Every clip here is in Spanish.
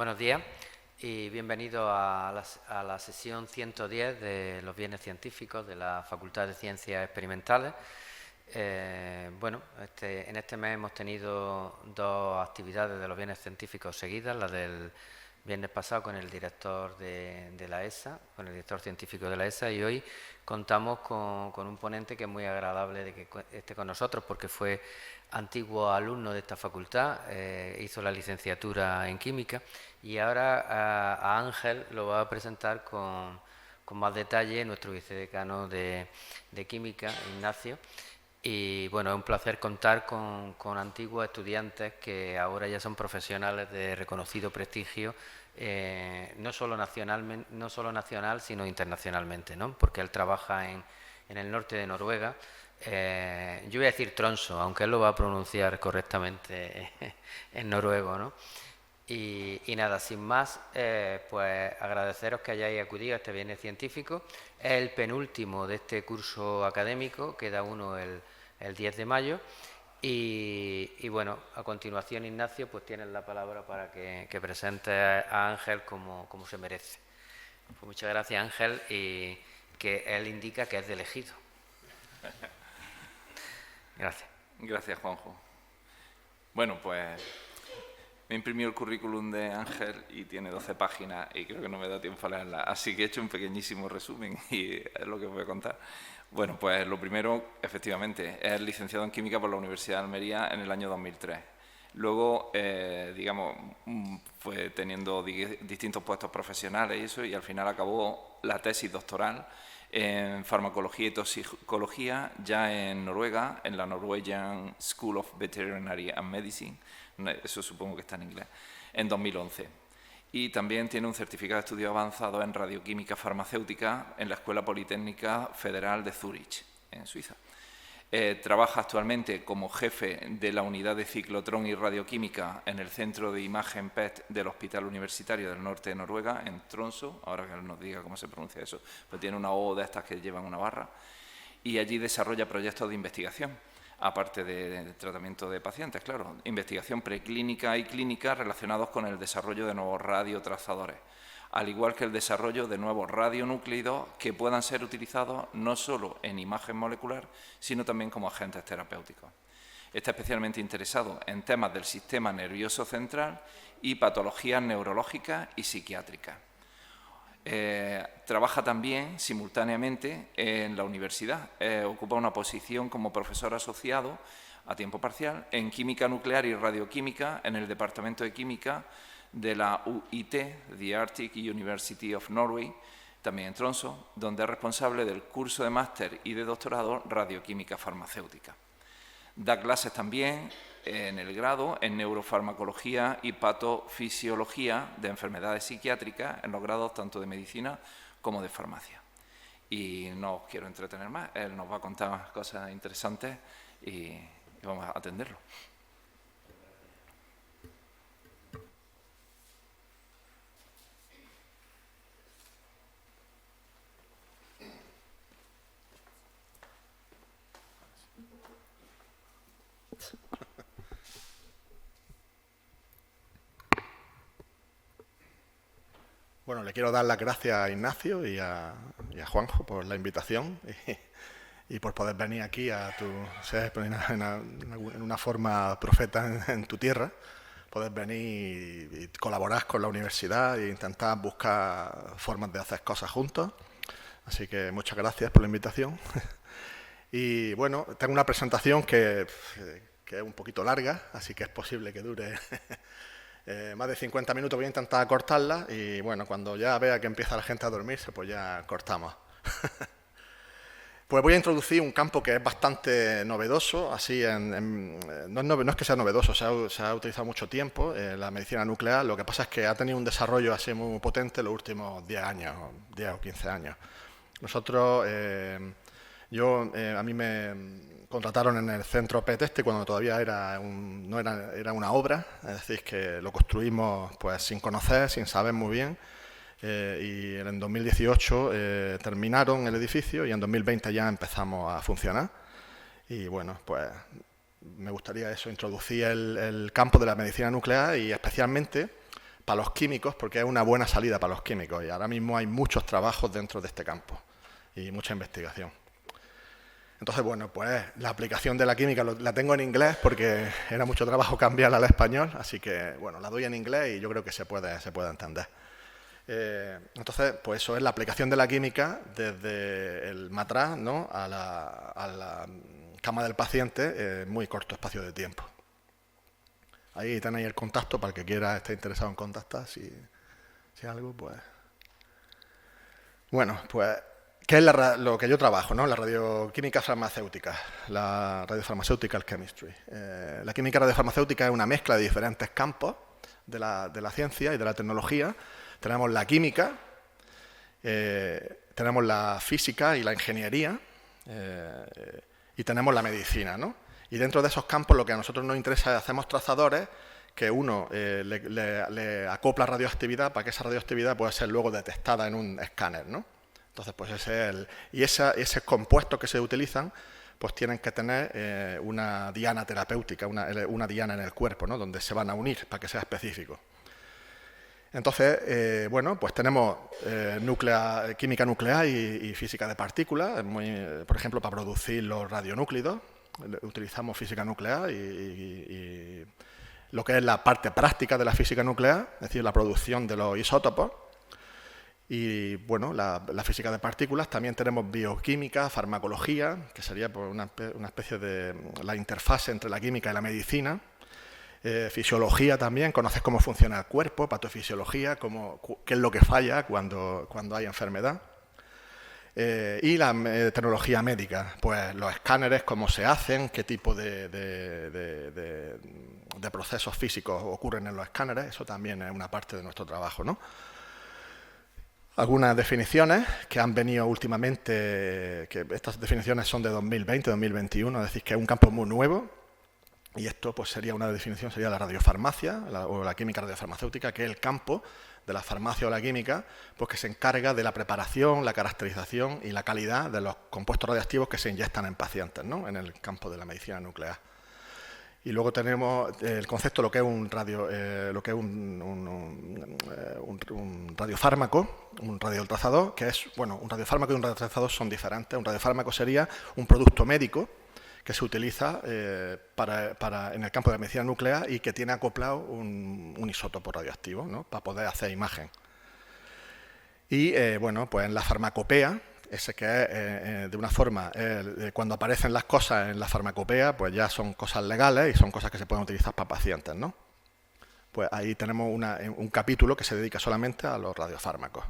Buenos días y bienvenidos a la sesión 110 de los bienes científicos de la Facultad de Ciencias Experimentales. En este mes hemos tenido dos actividades de los bienes científicos seguidas, la del viernes pasado con el director de la ESA, con el director científico de la ESA, y hoy contamos con un ponente que es muy agradable de que esté con nosotros porque fue antiguo alumno de esta facultad, hizo la licenciatura en química y ahora a Ángel lo va a presentar con más detalle nuestro vicedecano de química, Ignacio. Y bueno, es un placer contar con antiguos estudiantes que ahora ya son profesionales de reconocido prestigio, no solo nacional, sino internacionalmente, ¿no? Porque él trabaja en el norte de Noruega. Yo voy a decir Tromsø, aunque él lo va a pronunciar correctamente en noruego, ¿no? Y nada, sin más, pues agradeceros que hayáis acudido a este viernes científico. Es el penúltimo de este curso académico, queda uno el 10 de mayo. Y bueno, a continuación, Ignacio, pues tienes la palabra para que presentes a Ángel como se merece. Pues muchas gracias, Ángel, y que él indica que es de elegido. Gracias. Gracias, Juanjo. Bueno, pues me imprimió el currículum de Ángel y tiene 12 páginas y creo que no me da tiempo a leerla, así que he hecho un pequeñísimo resumen y es lo que os voy a contar. Bueno, pues lo primero, efectivamente, es licenciado en Química por la Universidad de Almería en el año 2003. Luego, fue teniendo distintos puestos profesionales y eso, y al final acabó la tesis doctoral en farmacología y toxicología ya en Noruega, en la Norwegian School of Veterinary and Medicine, eso supongo que está en inglés, en 2011. Y también tiene un certificado de estudios avanzados en radioquímica farmacéutica en la Escuela Politécnica Federal de Zúrich, en Suiza. Trabaja actualmente como jefe de la unidad de ciclotrón y radioquímica en el Centro de Imagen PET del Hospital Universitario del Norte de Noruega, en Tromsø, ahora que él nos diga cómo se pronuncia eso, pues tiene una O de estas que llevan una barra, y allí desarrolla proyectos de investigación, aparte de tratamiento de pacientes, claro, investigación preclínica y clínica relacionados con el desarrollo de nuevos radiotrazadores, al igual que el desarrollo de nuevos radionúclidos que puedan ser utilizados no solo en imagen molecular, sino también como agentes terapéuticos. Está especialmente interesado en temas del sistema nervioso central y patologías neurológicas y psiquiátricas. Trabaja también simultáneamente en la universidad. Ocupa una posición como profesor asociado a tiempo parcial en química nuclear y radioquímica en el Departamento de Química de la UiT, the Arctic University of Norway, también en Tromsø, donde es responsable del curso de máster y de doctorado radioquímica farmacéutica. Da clases también en el grado en neurofarmacología y patofisiología de enfermedades psiquiátricas en los grados tanto de medicina como de farmacia. Y no os quiero entretener más, él nos va a contar cosas interesantes y vamos a atenderlo. Bueno, le quiero dar las gracias a Ignacio y a Juanjo por la invitación y por poder venir aquí a en una forma profeta en tu tierra, poder venir y colaborar con la universidad e intentar buscar formas de hacer cosas juntos. Así que muchas gracias por la invitación. Y bueno, tengo una presentación que es un poquito larga, así que es posible que dure más de 50 minutos. Voy a intentar cortarla y bueno, cuando ya vea que empieza la gente a dormirse, pues ya cortamos. Pues voy a introducir un campo que es bastante novedoso, así no es que sea novedoso, se ha utilizado mucho tiempo, la medicina nuclear. Lo que pasa es que ha tenido un desarrollo así muy potente en los últimos 10 años, 10 o 15 años. Nosotros, a mí me contrataron en el centro PET cuando todavía era una obra, es decir, que lo construimos pues sin conocer, sin saber muy bien, y en 2018 terminaron el edificio y en 2020 ya empezamos a funcionar. Y bueno, pues me gustaría introducir el campo de la medicina nuclear y especialmente para los químicos, porque es una buena salida para los químicos y ahora mismo hay muchos trabajos dentro de este campo y mucha investigación. Entonces, bueno, pues la aplicación de la química la tengo en inglés porque era mucho trabajo cambiarla al español, así que, bueno, la doy en inglés y yo creo que se puede entender. Entonces, pues eso es la aplicación de la química desde el matraz, ¿no?, a la cama del paciente en muy corto espacio de tiempo. Ahí tenéis el contacto para el que quiera, esté interesado en contactar, si algo, pues... Bueno, pues, ¿qué es lo que yo trabajo, ¿no? La radioquímica farmacéutica, la radiopharmaceutical chemistry. La química radiofarmacéutica es una mezcla de diferentes campos de la ciencia y de la tecnología. Tenemos la química, tenemos la física y la ingeniería, y tenemos la medicina, ¿no? Y dentro de esos campos lo que a nosotros nos interesa es hacemos trazadores que uno le acopla radioactividad para que esa radioactividad pueda ser luego detectada en un escáner, ¿no? Entonces, pues esos compuestos que se utilizan pues tienen que tener una diana terapéutica, una diana en el cuerpo, ¿no?, donde se van a unir para que sea específico. Entonces, bueno, pues tenemos química nuclear y física de partículas, por ejemplo, para producir los radionúclidos, utilizamos física nuclear y lo que es la parte práctica de la física nuclear, es decir, la producción de los isótopos. Y, bueno, la física de partículas, también tenemos bioquímica, farmacología, que sería pues, una especie de la interfase entre la química y la medicina. Fisiología también, conoces cómo funciona el cuerpo, patofisiología, qué es lo que falla cuando hay enfermedad. Y la tecnología médica, pues los escáneres, cómo se hacen, qué tipo de procesos físicos ocurren en los escáneres, eso también es una parte de nuestro trabajo, ¿no? Algunas definiciones que han venido últimamente, que estas definiciones son de 2020, 2021, es decir, que es un campo muy nuevo. Y esto pues sería una definición, sería la radiofarmacia o la química radiofarmacéutica, que es el campo de la farmacia o la química, pues que se encarga de la preparación, la caracterización y la calidad de los compuestos radioactivos que se inyectan en pacientes, ¿no?, en el campo de la medicina nuclear. Y luego tenemos el concepto de lo que es un radiofármaco, un radiotrazador, que es, bueno, un radiofármaco y un radiotrazador son diferentes. Un radiofármaco sería un producto médico que se utiliza en el campo de la medicina nuclear y que tiene acoplado un isótopo radioactivo, ¿no?, para poder hacer imagen. Y, bueno, pues en la farmacopea, ese que es, de una forma, cuando aparecen las cosas en la farmacopea, pues ya son cosas legales y son cosas que se pueden utilizar para pacientes, ¿no? Pues ahí tenemos un capítulo que se dedica solamente a los radiofármacos.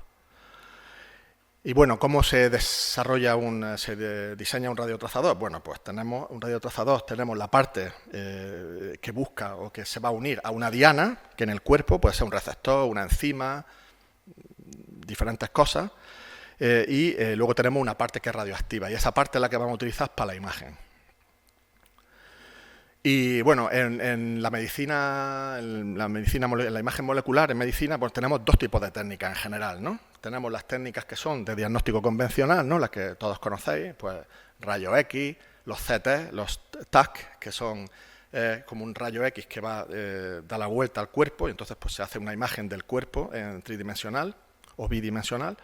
Y bueno, ¿cómo se diseña un radiotrazador? Bueno, pues tenemos un radiotrazador, tenemos la parte que busca o que se va a unir a una diana, que en el cuerpo puede ser un receptor, una enzima, diferentes cosas, y luego tenemos una parte que es radioactiva, y esa parte es la que vamos a utilizar para la imagen. Y bueno, en la medicina, en la imagen molecular, en medicina, pues tenemos dos tipos de técnicas en general, ¿no? Tenemos las técnicas que son de diagnóstico convencional, ¿no?, las que todos conocéis, pues rayos X, los CT, los TAC, que son como un rayo X que da la vuelta al cuerpo y entonces pues se hace una imagen del cuerpo en tridimensional o bidimensional.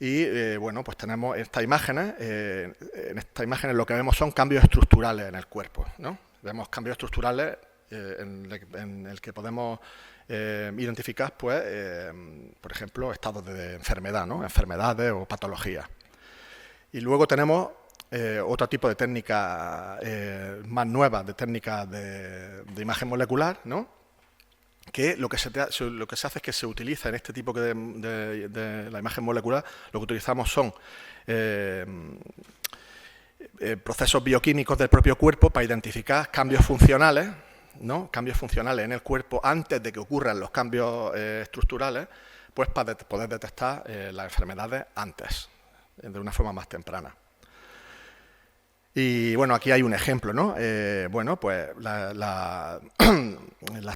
Y bueno, pues tenemos estas imágenes. En estas imágenes lo que vemos son cambios estructurales en el cuerpo, ¿no? Vemos cambios estructurales en el que podemos identificar, pues, por ejemplo, estados de enfermedad, ¿no?, enfermedades o patologías. Y luego tenemos otro tipo de técnicas más nuevas, de técnicas de imagen molecular, ¿no?, que lo que se hace es que se utiliza en este tipo de la imagen molecular, lo que utilizamos son procesos bioquímicos del propio cuerpo para identificar cambios funcionales, ¿no?, cambios funcionales en el cuerpo antes de que ocurran los cambios estructurales, pues para poder detectar las enfermedades antes, de una forma más temprana. Y bueno, aquí hay un ejemplo, ¿no? Bueno, pues las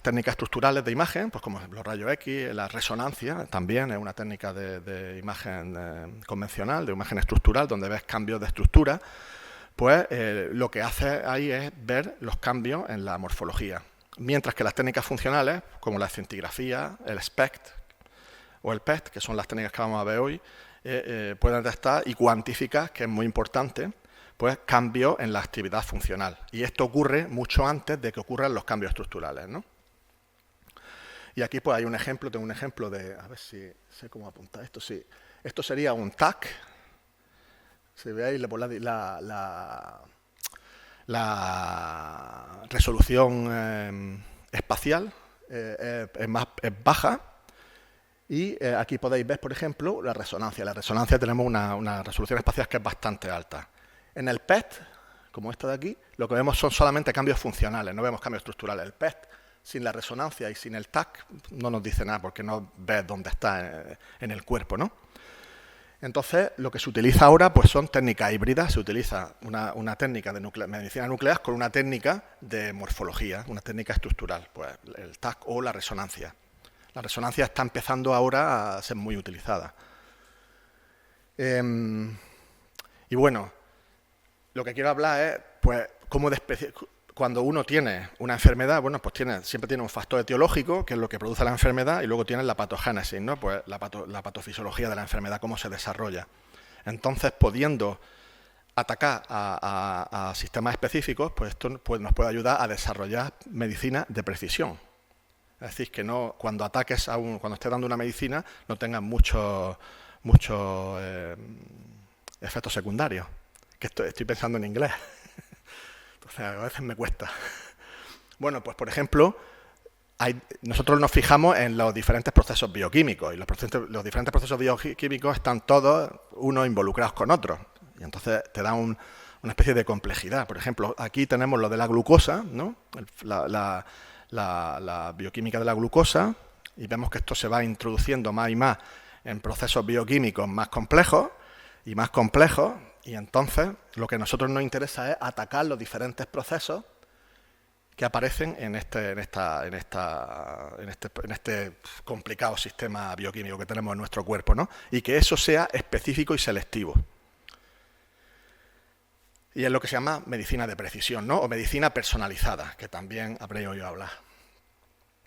técnicas estructurales de imagen, pues como los rayos X, la resonancia también es una técnica de imagen convencional, de imagen estructural, donde ves cambios de estructura, pues lo que hace ahí es ver los cambios en la morfología. mientras que las técnicas funcionales, como la escintigrafía, el SPECT o el PET, que son las técnicas que vamos a ver hoy, pueden detectar y cuantificar, que es muy importante, pues cambios en la actividad funcional. Y esto ocurre mucho antes de que ocurran los cambios estructurales, ¿no? Y aquí pues hay un ejemplo, tengo un ejemplo de, a ver si sé cómo apuntar esto, sí. Esto sería un TAC. Si veis la resolución espacial es baja. Y aquí podéis ver, por ejemplo, la resonancia. En la resonancia tenemos una resolución espacial que es bastante alta. En el PET, como esta de aquí, lo que vemos son solamente cambios funcionales, no vemos cambios estructurales. El PET, sin la resonancia y sin el TAC, no nos dice nada porque no ves dónde está en el cuerpo, ¿no? Entonces, lo que se utiliza ahora pues son técnicas híbridas. Se utiliza una técnica de medicina nuclear con una técnica de morfología, una técnica estructural, pues el TAC o la resonancia. La resonancia está empezando ahora a ser muy utilizada. Y bueno, lo que quiero hablar es, pues, cómo cuando uno tiene una enfermedad, bueno, pues siempre tiene un factor etiológico, que es lo que produce la enfermedad, y luego tiene la patogénesis, ¿no? Pues la patofisiología de la enfermedad, cómo se desarrolla. Entonces, pudiendo atacar a sistemas específicos, pues esto nos puede ayudar a desarrollar medicina de precisión. Es decir, que no, cuando ataques cuando estés dando una medicina, no tengas muchos efectos secundarios. Que estoy pensando en inglés. Entonces, a veces me cuesta. Bueno, pues por ejemplo, nosotros nos fijamos en los diferentes procesos bioquímicos. Y los diferentes procesos bioquímicos están todos unos involucrados con otros. Y entonces te da una especie de complejidad. Por ejemplo, aquí tenemos lo de la glucosa, ¿no? La bioquímica de la glucosa, y vemos que esto se va introduciendo más y más en procesos bioquímicos más complejos, y entonces lo que a nosotros nos interesa es atacar los diferentes procesos que aparecen en este complicado sistema bioquímico que tenemos en nuestro cuerpo, ¿no? Y que eso sea específico y selectivo. Y es lo que se llama medicina de precisión, ¿no? O medicina personalizada, que también habré oído hablar.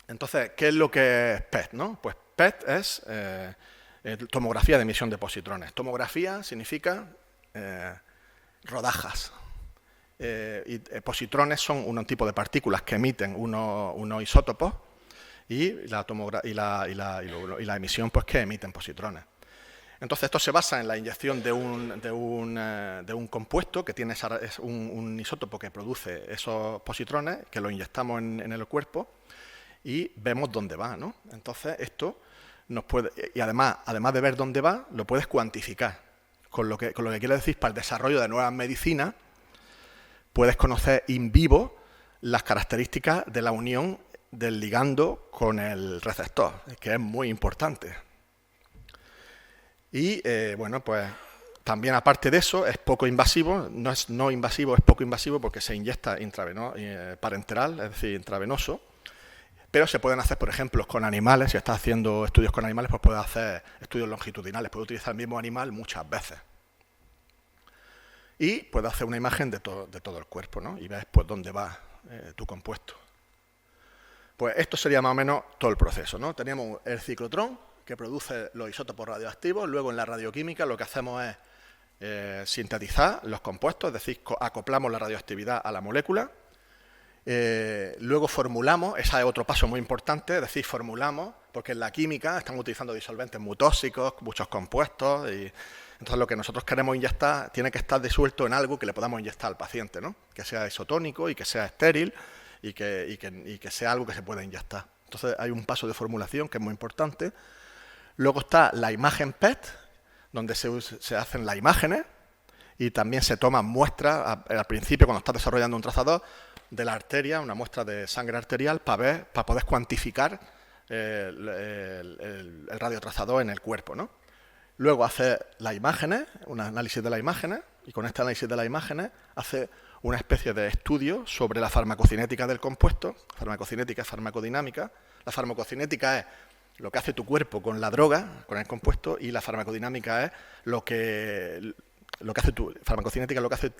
Entonces, ¿qué es lo que es PET, no? Pues PET es tomografía de emisión de positrones. Tomografía significa rodajas. Y positrones son un tipo de partículas que emiten unos isótopos y la emisión pues que emiten positrones. Entonces, esto se basa en la inyección de un compuesto que tiene un isótopo que produce esos positrones, que lo inyectamos en el cuerpo y vemos dónde va, ¿no? Entonces, esto nos puede... Y además de ver dónde va, lo puedes cuantificar. Con lo que quiere decir, para el desarrollo de nuevas medicinas, puedes conocer in vivo las características de la unión del ligando con el receptor, que es muy importante. Y, bueno, pues también aparte de eso, es poco invasivo, no es no invasivo, es poco invasivo porque se inyecta parenteral, es decir, intravenoso, pero se pueden hacer, por ejemplo, con animales. Si estás haciendo estudios con animales, pues puedes hacer estudios longitudinales, puedes utilizar el mismo animal muchas veces. Y puedes hacer una imagen de todo el cuerpo, ¿no? Y ves pues dónde va tu compuesto. Pues esto sería más o menos todo el proceso, ¿no? Tenemos el ciclotrón, que produce los isótopos radioactivos. Luego en la radioquímica lo que hacemos es sintetizar los compuestos, es decir, acoplamos la radioactividad a la molécula. Luego formulamos, ese es otro paso muy importante, es decir, formulamos, porque en la química estamos utilizando disolventes muy tóxicos, muchos compuestos, y entonces lo que nosotros queremos inyectar tiene que estar disuelto en algo que le podamos inyectar al paciente, ¿no? Que sea isotónico y que sea estéril y que sea algo que se pueda inyectar. Entonces hay un paso de formulación que es muy importante. Luego está la imagen PET, donde se hacen las imágenes y también se toman muestras al principio, cuando estás desarrollando un trazador, de la arteria, una muestra de sangre arterial para poder cuantificar el radiotrazador en el cuerpo, ¿no? Luego hace las imágenes, un análisis de las imágenes, y con este análisis de las imágenes hace una especie de estudio sobre la farmacocinética del compuesto. Farmacocinética es farmacodinámica. La farmacocinética es lo que hace tu cuerpo con la droga, con el compuesto, y la farmacodinámica es lo que hace farmacocinética es lo que hace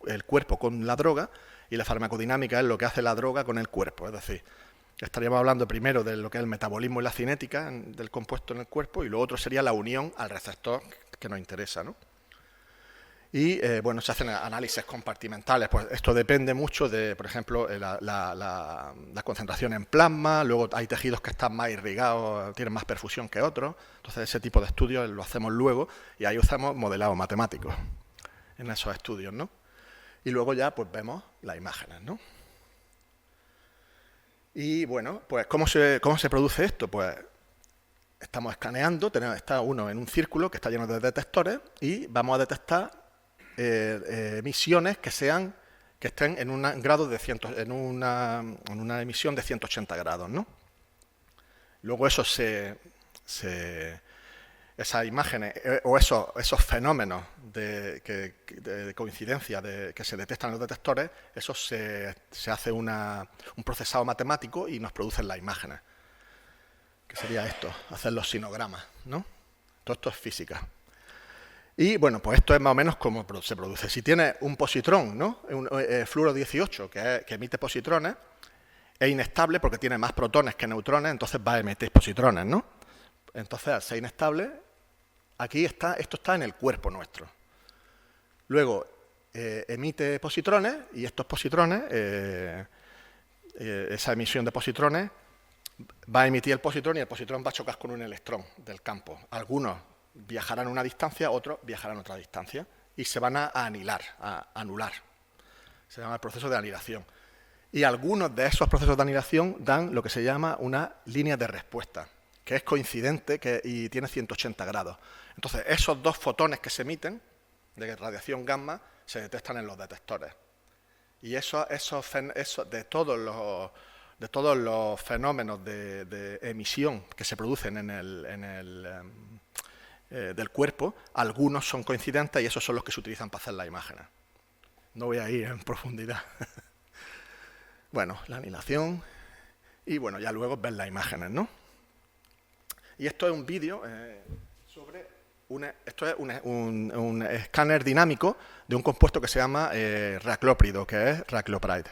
el cuerpo con la droga, y la farmacodinámica es lo que hace la droga con el cuerpo. Es decir, estaríamos hablando primero de lo que es el metabolismo y la cinética del compuesto en el cuerpo, y lo otro sería la unión al receptor que nos interesa, ¿no? Y bueno, se hacen análisis compartimentales. Pues esto depende mucho de, por ejemplo, la concentración en plasma. Luego hay tejidos que están más irrigados, tienen más perfusión que otros. Entonces ese tipo de estudios lo hacemos luego, y ahí usamos modelado matemático en esos estudios, ¿no? Y luego ya pues vemos las imágenes, ¿no? Y bueno, pues ¿cómo se produce esto? Pues estamos escaneando, está uno en un círculo que está lleno de detectores, y vamos a detectar emisiones que estén en un grado de en una emisión de 180 grados, ¿no? Luego esas imágenes o esos fenómenos de coincidencia que se detectan en los detectores, eso se hace un procesado matemático y nos producen las imágenes. ¿Qué sería esto? Hacer los sinogramas, ¿no? Todo esto es física. Y bueno, pues esto es más o menos cómo se produce. Si tiene un positrón, ¿no? Un fluoro 18 que emite positrones, es inestable porque tiene más protones que neutrones, entonces va a emitir positrones, ¿no? Entonces, al ser inestable, esto está en el cuerpo nuestro. Luego, emite positrones, y estos positrones, esa emisión de positrones, va a emitir el positrón, y el positrón va a chocar con un electrón del campo. Algunos viajarán una distancia, otros viajarán otra distancia, y se van a anular. Se llama el proceso de anilación. Y algunos de esos procesos de anilación dan lo que se llama una línea de respuesta, que es coincidente y tiene 180 grados. Entonces, esos dos fotones que se emiten, de radiación gamma, se detectan en los detectores. Y de todos los fenómenos de emisión que se producen del cuerpo, algunos son coincidentes, y esos son los que se utilizan para hacer las imágenes. No voy a ir en profundidad. Bueno, la anilación, y bueno, ya luego ver las imágenes, ¿no? Y esto es un vídeo sobre un escáner dinámico de un compuesto que se llama raclóprido, que es raclopride,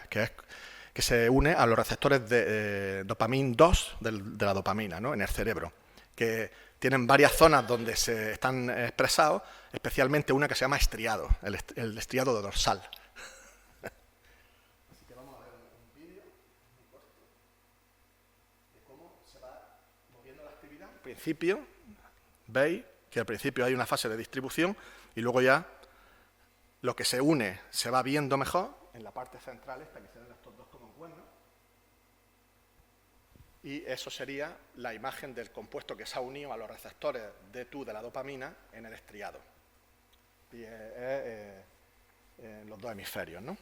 que se une a los receptores de dopamina 2 de la dopamina, ¿no? En el cerebro, que tienen varias zonas donde se están expresados, especialmente una que se llama estriado, el estriado dorsal. Así que vamos a ver un vídeo muy corto de cómo se va moviendo la actividad. Al principio, veis que al principio hay una fase de distribución, y luego ya lo que se une se va viendo mejor en la parte central, esta que se ven estos dos como cuernos. Y eso sería la imagen del compuesto que se ha unido a los receptores de la dopamina en el estriado. Y en los dos hemisferios, ¿no?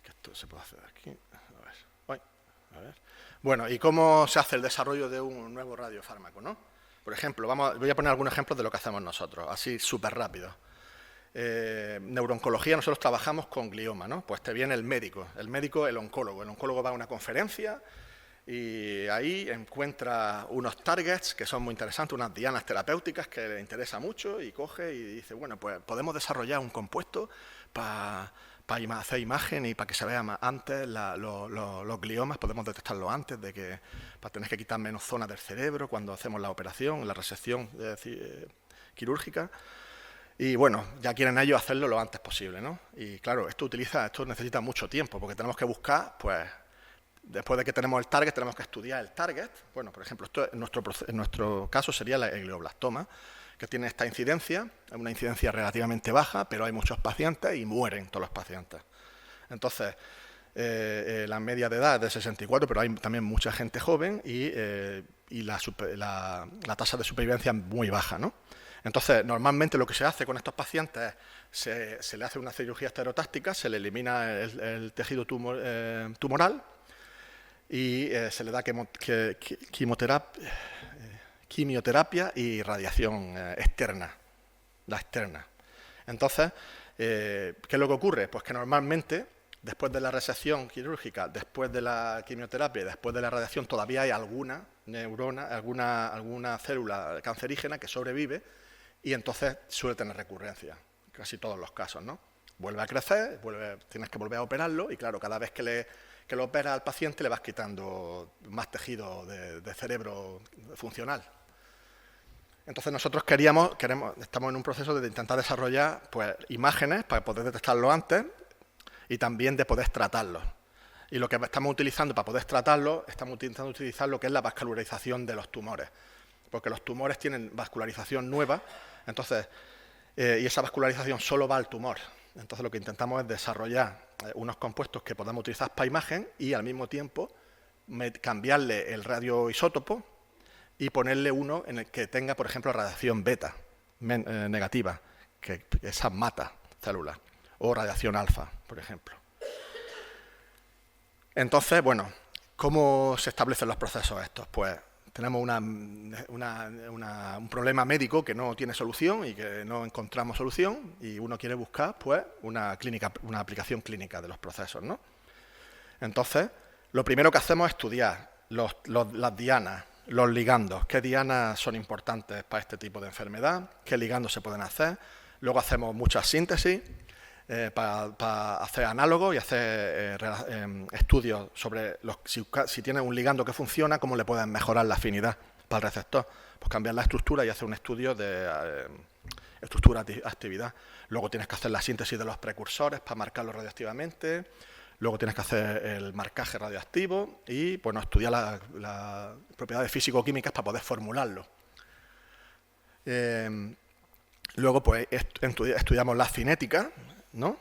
Esto se puede hacer aquí. A ver. Bueno, ¿y cómo se hace el desarrollo de un nuevo radiofármaco, no? Por ejemplo, voy a poner algunos ejemplos de lo que hacemos nosotros, así súper rápido. Neurooncología, nosotros trabajamos con glioma, ¿no? Pues te viene el médico, el oncólogo va a una conferencia y ahí encuentra unos targets que son muy interesantes, unas dianas terapéuticas que le interesa mucho, y coge y dice, bueno, pues podemos desarrollar un compuesto para hacer imagen y para que se vea más antes los gliomas, podemos detectarlo antes para tener que quitar menos zonas del cerebro cuando hacemos la operación, la resección quirúrgica. Y bueno, ya quieren ellos hacerlo lo antes posible, ¿no? Y claro, esto necesita mucho tiempo, porque tenemos que buscar, pues, después de que tenemos el target, tenemos que estudiar el target. Bueno, por ejemplo, esto en nuestro caso sería el glioblastoma, que tiene esta incidencia, una incidencia relativamente baja, pero hay muchos pacientes y mueren todos los pacientes. Entonces, la media de edad es de 64, pero hay también mucha gente joven, y la tasa de supervivencia es muy baja, ¿no? Entonces, normalmente lo que se hace con estos pacientes es se le hace una cirugía estereotáctica, se le elimina el tejido tumoral, y se le da quimioterapia y radiación externa, la externa. Entonces, ¿qué es lo que ocurre? Pues que normalmente, después de la resección quirúrgica, después de la quimioterapia y después de la radiación, todavía hay alguna neurona, alguna célula cancerígena que sobrevive, y entonces suele tener recurrencia. casi todos los casos, ¿no? Vuelve a crecer, tienes que volver a operarlo y claro, cada vez que lo operas al paciente le vas quitando más tejido de cerebro funcional. Entonces nosotros estamos en un proceso de intentar desarrollar pues, imágenes para poder detectarlo antes y también de poder tratarlos. Y lo que estamos utilizando para poder tratarlos, estamos intentando utilizar lo que es la vascularización de los tumores, porque los tumores tienen vascularización nueva, entonces, y esa vascularización solo va al tumor. Entonces lo que intentamos es desarrollar unos compuestos que podamos utilizar para imagen y al mismo tiempo cambiarle el radioisótopo y ponerle uno en el que tenga, por ejemplo, radiación beta negativa, que esa mata células, o radiación alfa, por ejemplo. Entonces, bueno, ¿cómo se establecen los procesos estos? Pues tenemos un problema médico que no tiene solución y que no encontramos solución y uno quiere buscar pues, una aplicación clínica de los procesos, ¿no? Entonces, lo primero que hacemos es estudiar las dianas, los ligandos, qué dianas son importantes para este tipo de enfermedad, qué ligandos se pueden hacer. Luego hacemos muchas síntesis para hacer análogos y hacer estudios sobre si tiene un ligando que funciona, cómo le pueden mejorar la afinidad para el receptor. Pues cambiar la estructura y hacer un estudio de estructura-actividad. Luego tienes que hacer la síntesis de los precursores para marcarlos radioactivamente. Luego tienes que hacer el marcaje radioactivo y bueno, estudiar las propiedades físico-químicas para poder formularlo. Luego pues, estudiamos la cinética, ¿no?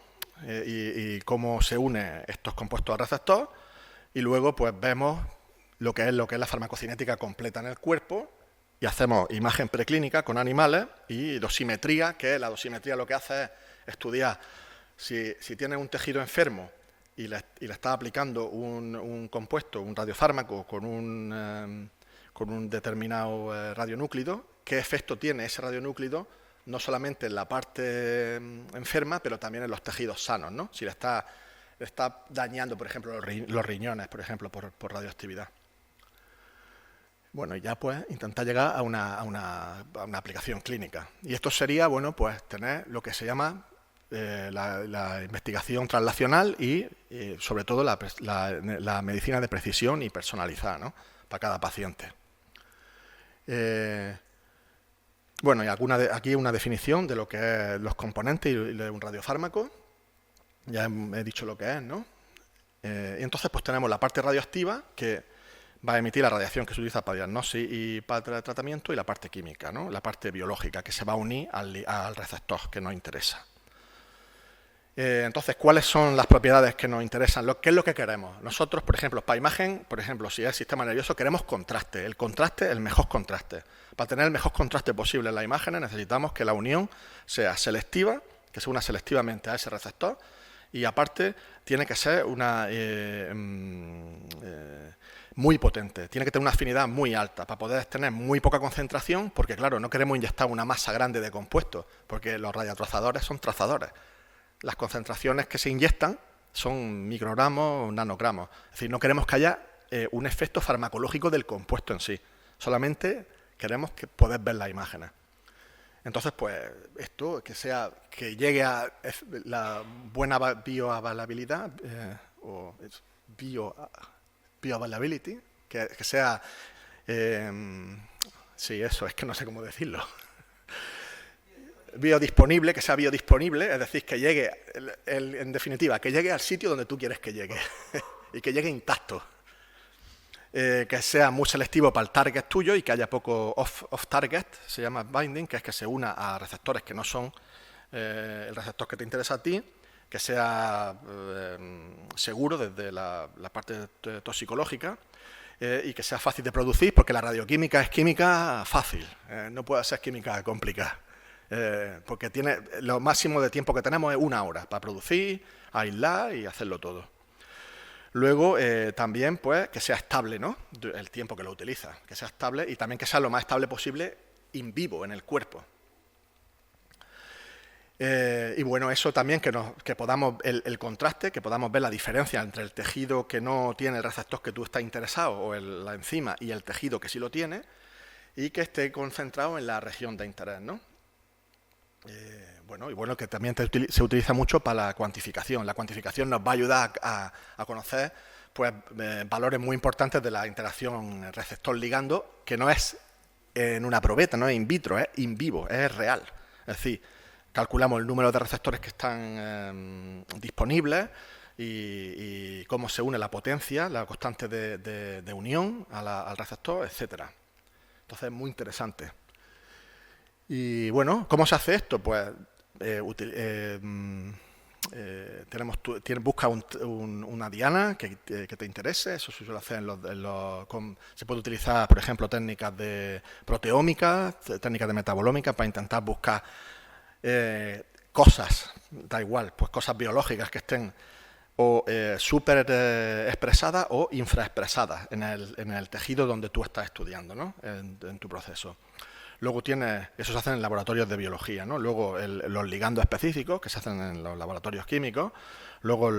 Y cómo se unen estos compuestos al receptor. Y luego pues, vemos lo que es la farmacocinética completa en el cuerpo y hacemos imagen preclínica con animales y dosimetría, que la dosimetría lo que hace es estudiar si tienes un tejido enfermo y le estás aplicando un compuesto, un radiofármaco con un determinado radionúclido, qué efecto tiene ese radionúclido no solamente en la parte enferma, pero también en los tejidos sanos, ¿no? Si le está dañando, por ejemplo, los riñones, por ejemplo, por radioactividad. Bueno, y ya pues intentar llegar a una aplicación clínica. Y esto sería, bueno, pues tener lo que se llama la investigación translacional y sobre todo la medicina de precisión y personalizada, ¿no? Para cada paciente. Bueno, y aquí una definición de lo que es los componentes de un radiofármaco. Ya he dicho lo que es, ¿no? Y entonces pues tenemos la parte radioactiva que va a emitir la radiación que se utiliza para diagnosis y para tratamiento y la parte química, ¿no? La parte biológica que se va a unir al receptor que nos interesa. Entonces, ¿cuáles son las propiedades que nos interesan? ¿Qué es lo que queremos? Nosotros, por ejemplo, para imagen, por ejemplo, si es el sistema nervioso, queremos contraste. El mejor contraste. Para tener el mejor contraste posible en las imágenes necesitamos que la unión sea selectiva, que se una selectivamente a ese receptor, y aparte tiene que ser muy potente, tiene que tener una afinidad muy alta para poder tener muy poca concentración, porque claro, no queremos inyectar una masa grande de compuestos, porque los radiotrazadores son trazadores. Las concentraciones que se inyectan son microgramos o nanogramos. Es decir, no queremos que haya un efecto farmacológico del compuesto en sí. Solamente queremos poder ver las imágenes. Entonces, pues, esto que llegue a la buena bioavailabilidad o bioavailability, que sea... sí, eso, es que no sé cómo decirlo. Biodisponible, que sea biodisponible, es decir, que llegue, en definitiva, que llegue al sitio donde tú quieres que llegue y que llegue intacto. Que sea muy selectivo para el target tuyo y que haya poco off-target, se llama binding, que es que se una a receptores que no son el receptor que te interesa a ti, que sea seguro desde la parte toxicológica y que sea fácil de producir, porque la radioquímica es química fácil, no puede ser química complicada. Porque lo máximo de tiempo que tenemos es 1 hora para producir, aislar y hacerlo todo. Luego también pues que sea estable, ¿no? El tiempo que lo utiliza, que sea estable y también que sea lo más estable posible in vivo, en el cuerpo. Y bueno, eso también que podamos, el contraste, que podamos ver la diferencia entre el tejido que no tiene el receptor que tú estás interesado o la enzima y el tejido que sí lo tiene y que esté concentrado en la región de interés, ¿no? bueno, que también se utiliza mucho para la cuantificación. La cuantificación nos va a ayudar a conocer pues, valores muy importantes de la interacción receptor-ligando, que no es en una probeta, no es in vitro, es in vivo, es real. Es decir, calculamos el número de receptores que están disponibles y cómo se une la potencia, la constante de unión al receptor, etcétera. Entonces es muy interesante. Y bueno, ¿cómo se hace esto? Pues busca una diana que te interese. Eso se suele hacer se puede utilizar, por ejemplo, técnicas de proteómica, técnicas de metabolómica para intentar buscar cosas, da igual, pues cosas biológicas que estén o súper expresadas o infraexpresadas en el tejido donde tú estás estudiando, ¿no? en tu proceso. Luego eso se hace en laboratorios de biología, ¿no? Luego los ligandos específicos, que se hacen en los laboratorios químicos. Luego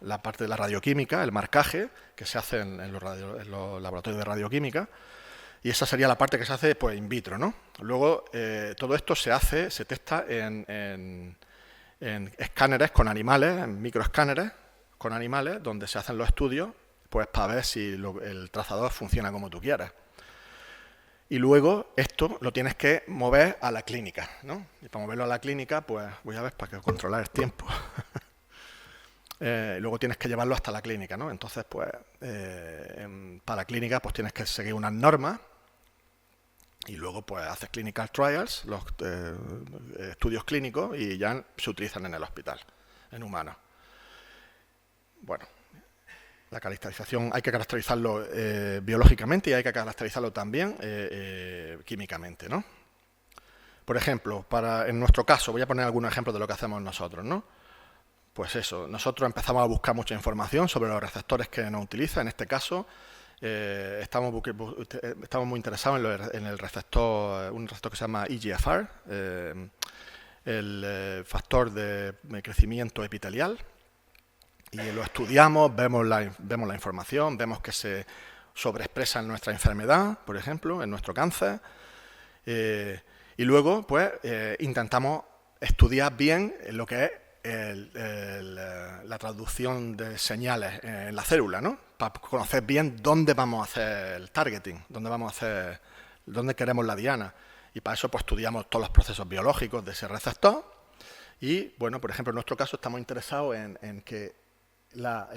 la parte de la radioquímica, el marcaje, que se hace en los laboratorios de radioquímica. Y esa sería la parte que se hace pues, in vitro, ¿no? Luego todo esto se testa en escáneres con animales, en microescáneres con animales, donde se hacen los estudios pues para ver si el trazador funciona como tú quieres. Y luego esto lo tienes que mover a la clínica, ¿no? Y para moverlo a la clínica, pues voy a ver para controlar el tiempo. Luego tienes que llevarlo hasta la clínica, ¿no? Entonces, pues para la clínica pues tienes que seguir unas normas y luego pues haces clinical trials, los estudios clínicos, y ya se utilizan en el hospital, en humanos. Bueno. La caracterización hay que caracterizarlo biológicamente y hay que caracterizarlo también químicamente, ¿no? Por ejemplo, en nuestro caso, voy a poner algunos ejemplos de lo que hacemos nosotros, ¿no? Pues eso, nosotros empezamos a buscar mucha información sobre los receptores que nos utiliza. En este caso, estamos muy interesados en el receptor, un receptor que se llama EGFR, el factor de crecimiento epitelial. Y lo estudiamos, vemos la información, vemos que se sobreexpresa en nuestra enfermedad, por ejemplo, en nuestro cáncer. Y luego, pues, intentamos estudiar bien lo que es la traducción de señales en la célula, ¿no? Para conocer bien dónde vamos a hacer el targeting, dónde queremos la diana. Y para eso, pues, estudiamos todos los procesos biológicos de ese receptor. Y, bueno, por ejemplo, en nuestro caso estamos interesados en que la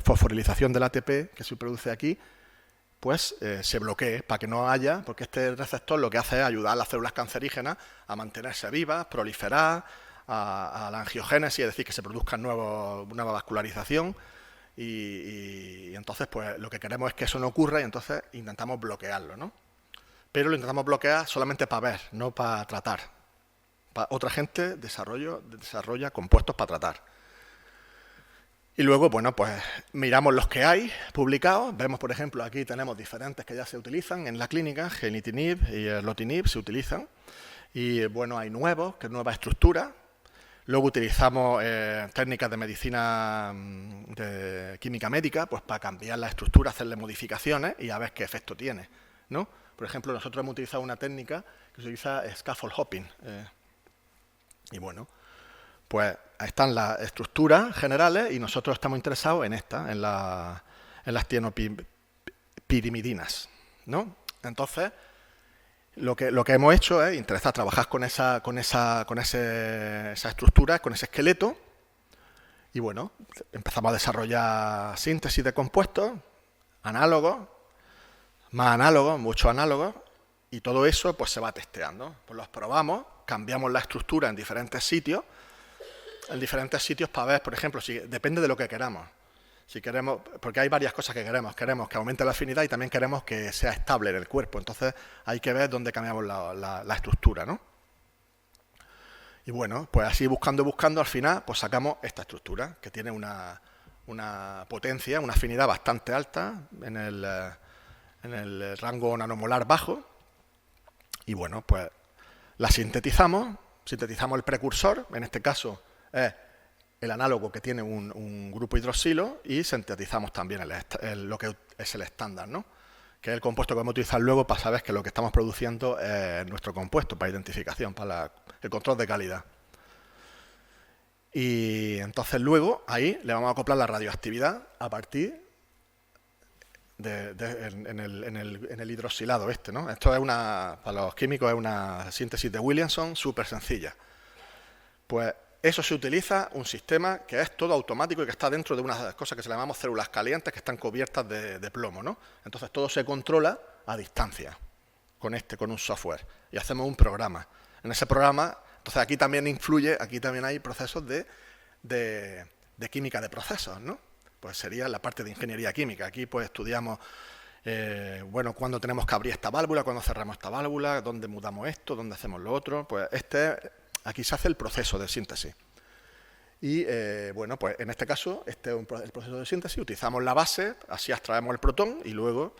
fosforilización del ATP que se produce aquí pues se bloquee para que no haya, porque este receptor lo que hace es ayudar a las células cancerígenas a mantenerse vivas, proliferar, a la angiogénesis, es decir, que se produzca nueva vascularización y entonces pues lo que queremos es que eso no ocurra y entonces intentamos bloquearlo, ¿no? Pero lo intentamos bloquear solamente para ver, no para tratar. Otra gente desarrolla compuestos para tratar. Y luego, bueno, pues miramos los que hay publicados. Vemos, por ejemplo, aquí tenemos diferentes que ya se utilizan en la clínica. Genitinib y erlotinib se utilizan. Y, bueno, hay nuevos, que es nueva estructura. Luego utilizamos técnicas de medicina de química médica, pues para cambiar la estructura, hacerle modificaciones y a ver qué efecto tiene, ¿no? Por ejemplo, nosotros hemos utilizado una técnica que se utiliza scaffold hopping. Y, bueno, pues están las estructuras generales y nosotros estamos interesados en las tienopirimidinas, ¿no? Entonces, lo que hemos hecho es intentar trabajar con esa estructura, con ese esqueleto, y bueno, empezamos a desarrollar síntesis de compuestos, análogos, más análogos, muchos análogos, y todo eso pues se va testeando. Pues los probamos, cambiamos la estructura en diferentes sitios para ver, por ejemplo, si depende de lo que queramos. Si queremos, porque hay varias cosas que queremos que aumente la afinidad y también queremos que sea estable en el cuerpo. Entonces hay que ver dónde cambiamos la estructura, ¿no? Y bueno, pues así buscando, al final, pues sacamos esta estructura que tiene una potencia, una afinidad bastante alta en el rango nanomolar bajo. Y bueno, pues la sintetizamos el precursor, en este caso es el análogo que tiene un grupo hidroxilo, y sintetizamos también lo que es el estándar, ¿no? que es el compuesto que vamos a utilizar luego para saber que lo que estamos produciendo es nuestro compuesto, para identificación, para el control de calidad. Y entonces luego ahí le vamos a acoplar la radioactividad a partir en el hidroxilado este, ¿no? Esto es para los químicos es una síntesis de Williamson súper sencilla. Pues eso se utiliza un sistema que es todo automático y que está dentro de unas cosas que se llamamos células calientes que están cubiertas de plomo, ¿no? Entonces todo se controla a distancia con un software y hacemos un programa. En ese programa, entonces aquí también hay procesos de química de procesos, ¿no? Pues sería la parte de ingeniería química. Aquí pues estudiamos, cuándo tenemos que abrir esta válvula, cuándo cerramos esta válvula, dónde mudamos esto, dónde hacemos lo otro. Pues aquí se hace el proceso de síntesis. Y pues en este caso, este es el proceso de síntesis, utilizamos la base, así extraemos el protón y luego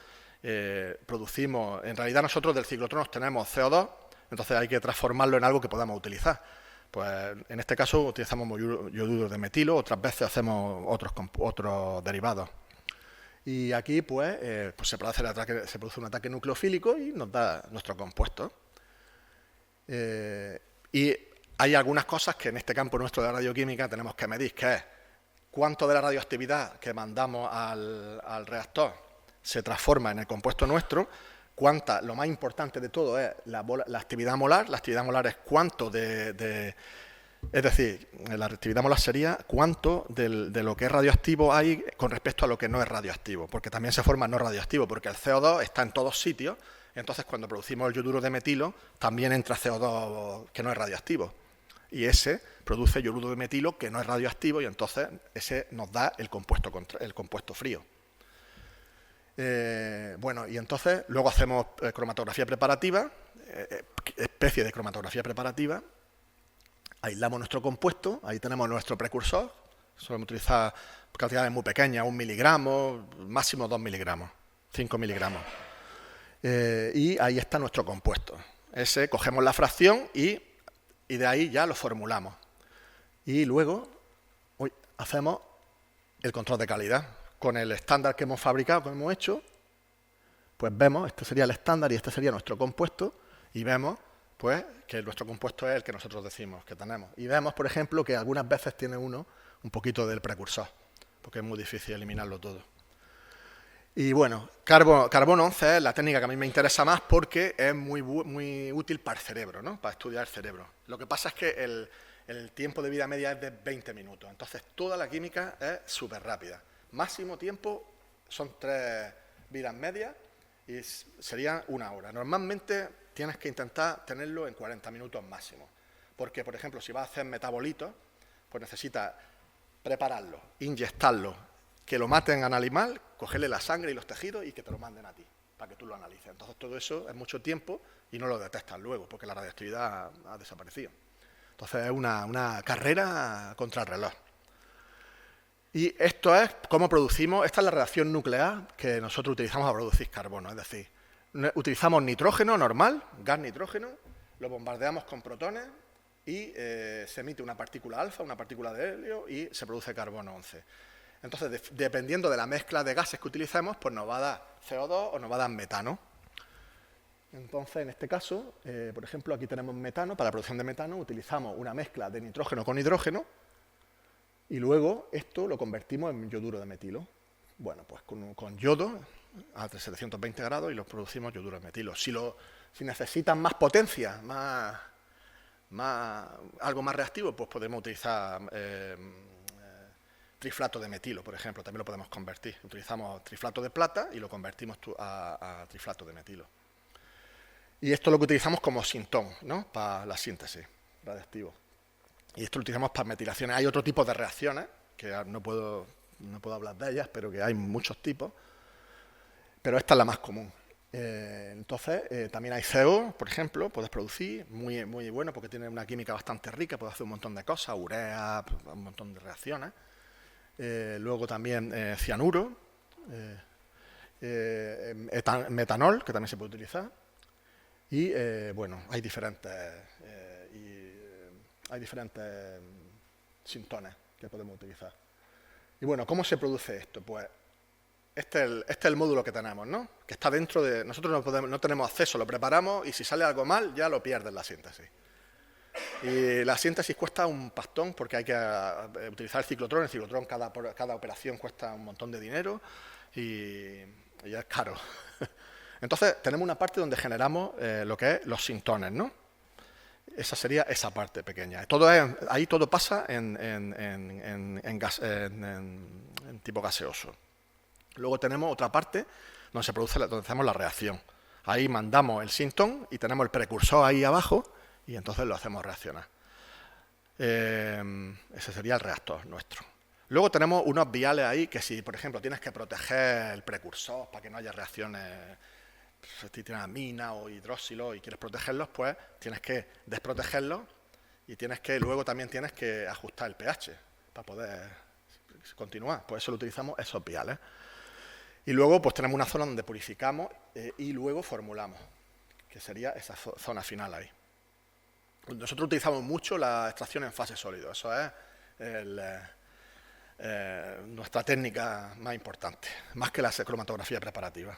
producimos, en realidad nosotros del ciclotrón obtenemos CO2, entonces hay que transformarlo en algo que podamos utilizar. Pues en este caso utilizamos yoduro de metilo, otras veces hacemos otros derivados. Y aquí pues se produce un ataque nucleofílico y nos da nuestro compuesto. Y hay algunas cosas que en este campo nuestro de la radioquímica tenemos que medir, que es cuánto de la radioactividad que mandamos al reactor se transforma en el compuesto nuestro, lo más importante de todo es la actividad molar. La actividad molar es cuánto es decir, la actividad molar sería cuánto de lo que es radioactivo hay con respecto a lo que no es radioactivo, porque también se forma no radioactivo, porque el CO2 está en todos sitios, entonces cuando producimos el yoduro de metilo también entra CO2 que no es radioactivo, y ese produce yoduro de metilo que no es radioactivo, y entonces ese nos da el compuesto frío. Y entonces luego hacemos cromatografía preparativa, especie de cromatografía preparativa, aislamos nuestro compuesto, ahí tenemos nuestro precursor, solemos utilizar cantidades muy pequeñas, 1 miligramo, máximo 2 miligramos, 5 miligramos. Y ahí está nuestro compuesto. Cogemos la fracción y de ahí ya lo formulamos. Y luego hacemos el control de calidad. Con el estándar que hemos fabricado, que hemos hecho, pues vemos, este sería el estándar y este sería nuestro compuesto, y vemos pues que nuestro compuesto es el que nosotros decimos que tenemos. Y vemos, por ejemplo, que algunas veces tiene un poquito del precursor, porque es muy difícil eliminarlo todo. Y bueno, carbono 11 es la técnica que a mí me interesa más porque es muy útil para el cerebro, ¿no? Para estudiar el cerebro. Lo que pasa es que el tiempo de vida media es de 20 minutos, entonces toda la química es súper rápida. Máximo tiempo son 3 vidas medias y serían 1 hora. Normalmente tienes que intentar tenerlo en 40 minutos máximo. Porque, por ejemplo, si vas a hacer metabolitos, pues necesitas prepararlo, inyectarlo, que lo maten al animal, cogerle la sangre y los tejidos y que te lo manden a ti, para que tú lo analices. Entonces todo eso es mucho tiempo y no lo detectas luego, porque la radioactividad ha desaparecido. Entonces es una carrera contra el reloj. Y esto es cómo producimos, esta es la reacción nuclear que nosotros utilizamos para producir carbono, es decir, utilizamos nitrógeno normal, gas nitrógeno, lo bombardeamos con protones y se emite una partícula alfa, una partícula de helio y se produce carbono 11. Entonces, dependiendo de la mezcla de gases que utilicemos, pues nos va a dar CO2 o nos va a dar metano. Entonces, en este caso, por ejemplo, aquí tenemos metano. Para la producción de metano utilizamos una mezcla de nitrógeno con hidrógeno y luego esto lo convertimos en yoduro de metilo. Bueno, pues con yodo a 720 grados y lo producimos yoduro de metilo. Si necesitan más potencia, algo más reactivo, pues podemos utilizar triflato de metilo, por ejemplo, también lo podemos convertir. Utilizamos triflato de plata y lo convertimos a triflato de metilo. Y esto es lo que utilizamos como sintón, ¿no? Para la síntesis radiactivo. Y esto lo utilizamos para metilaciones. Hay otro tipo de reacciones, que no puedo hablar de ellas, pero que hay muchos tipos. Pero esta es la más común. Entonces, también hay CO, por ejemplo, puedes producir, muy, muy bueno, porque tiene una química bastante rica, puede hacer un montón de cosas, urea, un montón de reacciones. Luego también cianuro, metanol, que también se puede utilizar. Y, hay diferentes sintones que podemos utilizar. Y bueno, ¿cómo se produce esto? Pues este es el módulo que tenemos, ¿no? Que está dentro de... Nosotros no tenemos acceso, lo preparamos y si sale algo mal ya lo pierdes la síntesis. Y la síntesis cuesta un pastón porque hay que utilizar el ciclotrón. El ciclotrón, cada operación cuesta un montón de dinero y es caro. Entonces, tenemos una parte donde generamos lo que es los sintones, ¿no? Esa sería esa parte pequeña. Ahí todo pasa en tipo gaseoso. Luego tenemos otra parte donde hacemos la reacción. Ahí mandamos el sintón y tenemos el precursor ahí abajo y entonces lo hacemos reaccionar. Ese sería el reactor nuestro. Luego tenemos unos viales ahí que si, por ejemplo, tienes que proteger el precursor para que no haya reacciones, si tienes amina o hidroxilo y quieres protegerlos, pues tienes que desprotegerlos y luego también tienes que ajustar el pH para poder continuar. Por eso lo utilizamos esos viales. Y luego pues tenemos una zona donde purificamos y luego formulamos, que sería esa zona final ahí. Nosotros utilizamos mucho la extracción en fase sólido, eso es nuestra técnica más importante, más que la cromatografía preparativa.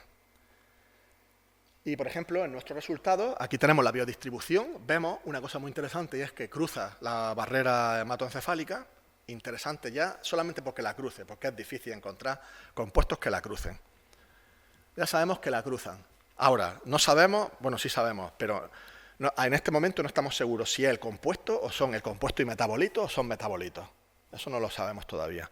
Y, por ejemplo, en nuestros resultados, aquí tenemos la biodistribución, vemos una cosa muy interesante y es que cruza la barrera hematoencefálica, interesante ya, solamente porque la cruce, porque es difícil encontrar compuestos que la crucen. Ya sabemos que la cruzan. Ahora, no sabemos, bueno, sí sabemos, pero en este momento no estamos seguros si es el compuesto o son el compuesto y metabolitos o son metabolitos. Eso no lo sabemos todavía.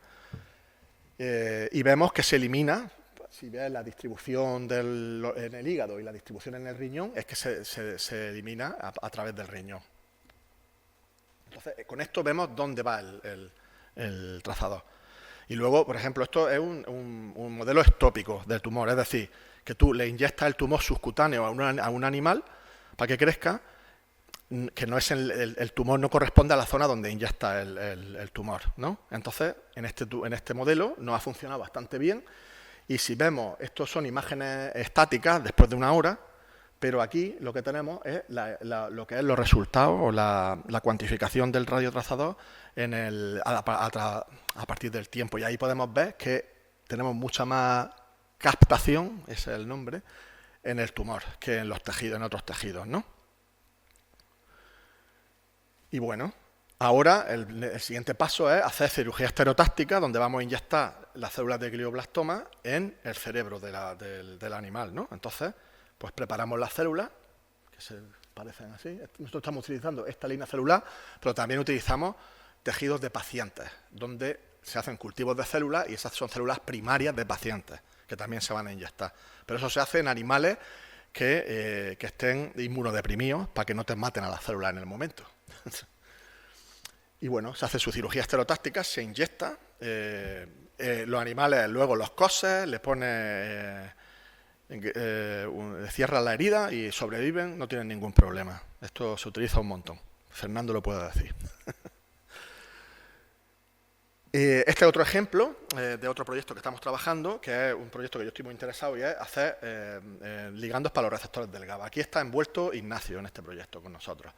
Y vemos que se elimina, si ves la distribución en el hígado y la distribución en el riñón, es que se elimina a través del riñón. Entonces, con esto vemos dónde va el trazador. Y luego, por ejemplo, esto es un modelo ectópico del tumor, es decir, que tú le inyectas el tumor subcutáneo a un animal para que crezca, que no es el tumor no corresponde a la zona donde inyecta el tumor, ¿no? Entonces, en este modelo nos ha funcionado bastante bien. Y si vemos, estos son imágenes estáticas después de una hora, pero aquí lo que tenemos es lo que es los resultados o la cuantificación del radiotrazador a partir del tiempo. Y ahí podemos ver que tenemos mucha más captación, ese es el nombre, en el tumor que en los tejidos, en otros tejidos, ¿no? Y bueno, ahora el siguiente paso es hacer cirugía estereotáctica, donde vamos a inyectar las células de glioblastoma en el cerebro del animal, ¿no? Entonces, pues preparamos las células, que se parecen así. Nosotros estamos utilizando esta línea celular, pero también utilizamos tejidos de pacientes, donde se hacen cultivos de células y esas son células primarias de pacientes, que también se van a inyectar. Pero eso se hace en animales que estén inmunodeprimidos para que no te maten a las células en el momento. Y bueno, se hace su cirugía estereotáctica, se inyecta, los animales luego los coses, le pone, le cierran la herida y sobreviven, no tienen ningún problema. Esto se utiliza un montón. Fernando lo puede decir. Este es otro ejemplo de otro proyecto que estamos trabajando, que es un proyecto que yo estoy muy interesado y es hacer ligandos para los receptores del GABA. Aquí está envuelto Ignacio en este proyecto con nosotros.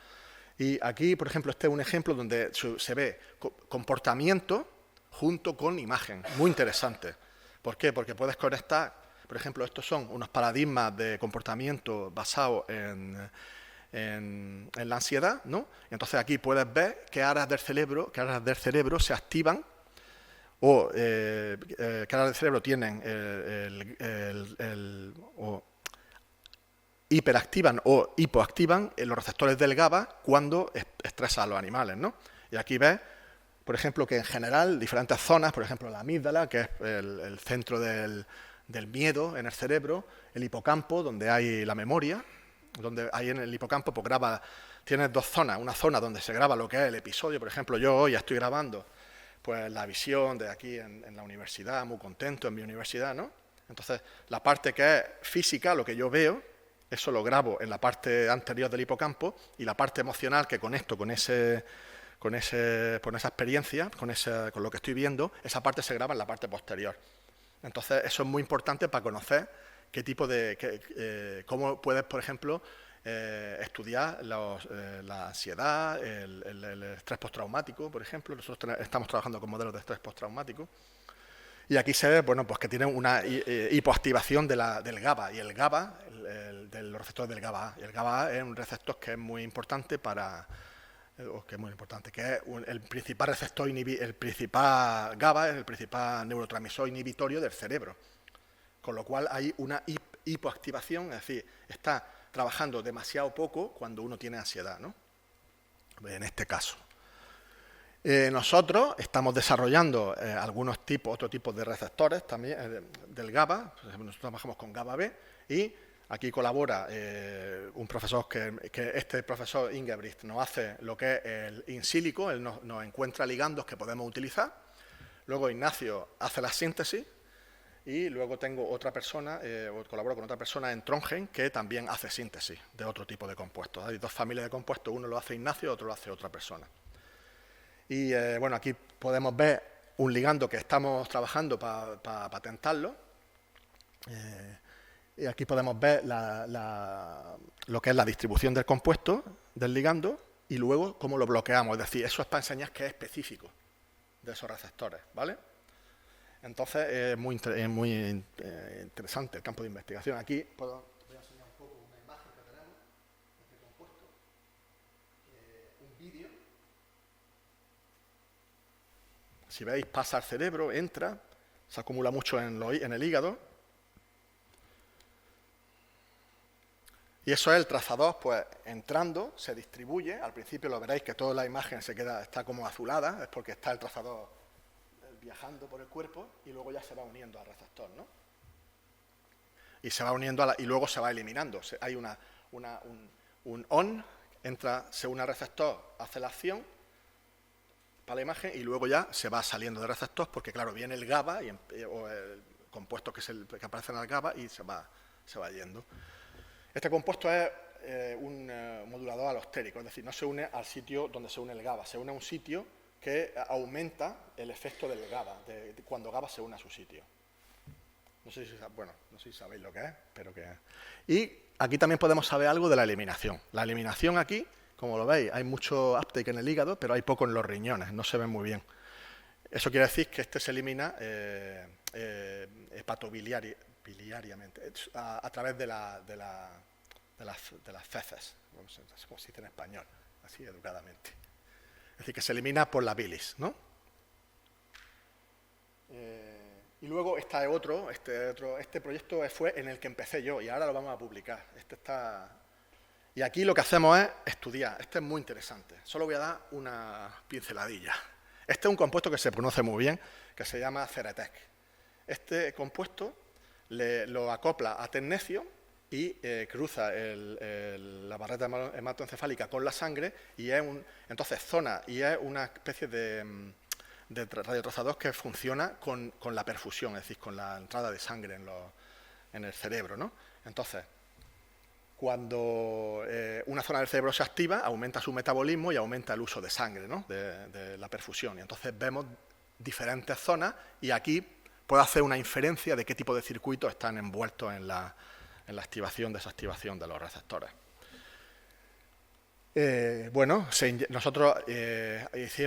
Y aquí, por ejemplo, este es un ejemplo donde se ve comportamiento junto con imagen. Muy interesante. ¿Por qué? Porque puedes conectar, por ejemplo, estos son unos paradigmas de comportamiento basados en la ansiedad, ¿no? Entonces aquí puedes ver qué áreas del cerebro se activan o qué áreas del cerebro tienen o hiperactivan o hipoactivan los receptores del GABA cuando estresa a los animales, ¿no? Y aquí ves, por ejemplo, que en general diferentes zonas, por ejemplo la amígdala, que es el centro del miedo en el cerebro, el hipocampo, donde hay la memoria, donde hay en el hipocampo pues tienes dos zonas, una zona donde se graba lo que es el episodio, por ejemplo yo hoy ya estoy grabando pues la visión de aquí en la universidad, muy contento en mi universidad, ¿no? Entonces la parte que es física, lo que yo veo, eso lo grabo en la parte anterior del hipocampo y la parte emocional que conecto con esa experiencia, con lo que estoy viendo, esa parte se graba en la parte posterior. Entonces eso es muy importante para conocer qué tipo cómo puedes, por ejemplo, estudiar la ansiedad, el estrés postraumático, por ejemplo. Nosotros estamos trabajando con modelos de estrés postraumático. Y aquí se ve, bueno, pues que tienen una hipoactivación del GABA, y el GABA, de los receptores del GABA-A. Y el GABA-A es un receptor que es muy importante que es el principal receptor el principal GABA es el principal neurotransmisor inhibitorio del cerebro. Con lo cual hay una hipoactivación, es decir, está trabajando demasiado poco cuando uno tiene ansiedad, ¿no? En este caso. Nosotros estamos desarrollando otro tipo de receptores también del GABA. Por ejemplo, nosotros trabajamos con GABA-B y aquí colabora un profesor que este profesor Ingebrigt nos hace lo que es el in silico, él nos encuentra ligandos que podemos utilizar. Luego Ignacio hace la síntesis y luego tengo otra persona, colaboro con otra persona en Trondheim que también hace síntesis de otro tipo de compuestos. Hay dos familias de compuestos, uno lo hace Ignacio, otro lo hace otra persona. Y bueno, aquí podemos ver un ligando que estamos trabajando para patentarlo. Y aquí podemos ver lo que es la distribución del compuesto, del ligando, y luego cómo lo bloqueamos. Es decir, eso es para enseñar que es específico de esos receptores, ¿vale? Entonces es muy interesante el campo de investigación. Aquí voy a enseñar un poco una imagen que tenemos de este compuesto, un vídeo. Si veis, pasa al cerebro, entra, se acumula mucho en el hígado. Y eso es el trazador, pues entrando, se distribuye. Al principio lo veréis que toda la imagen está como azulada, es porque está el trazador viajando por el cuerpo y luego ya se va uniendo al receptor, ¿no? Y se va uniendo y luego se va eliminando. Hay un on, se une al receptor, hace la acción para la imagen y luego ya se va saliendo del receptor porque, claro, viene el GABA o el compuesto que aparece en el GABA y se va yendo. Este compuesto es un modulador alostérico, es decir, no se une al sitio donde se une el GABA, se une a un sitio que aumenta el efecto del GABA, cuando GABA se une a su sitio. No sé si sabéis lo que es, pero que es. Y aquí también podemos saber algo de la eliminación. La eliminación aquí, como lo veis, hay mucho uptake en el hígado, pero hay poco en los riñones, no se ven muy bien. Eso quiere decir que este se elimina hepatobiliariamente, a través de las feces, como se dice en español, así educadamente. Es decir, que se elimina por la bilis, ¿no? Y luego este proyecto fue en el que empecé yo y ahora lo vamos a publicar. Y aquí lo que hacemos es estudiar. Este es muy interesante. Solo voy a dar una pinceladilla. Este es un compuesto que se conoce muy bien, que se llama Ceretec. Este compuesto lo acopla a tecnecio y cruza la barrera hematoencefálica con la sangre y es una especie de radiotrazador que funciona con la perfusión, es decir, con la entrada de sangre en el cerebro, ¿no? Entonces, cuando una zona del cerebro se activa, aumenta su metabolismo y aumenta el uso de sangre, ¿no? de la perfusión. Y entonces vemos diferentes zonas y aquí puedo hacer una inferencia de qué tipo de circuitos están envueltos en la activación, desactivación de los receptores. Nosotros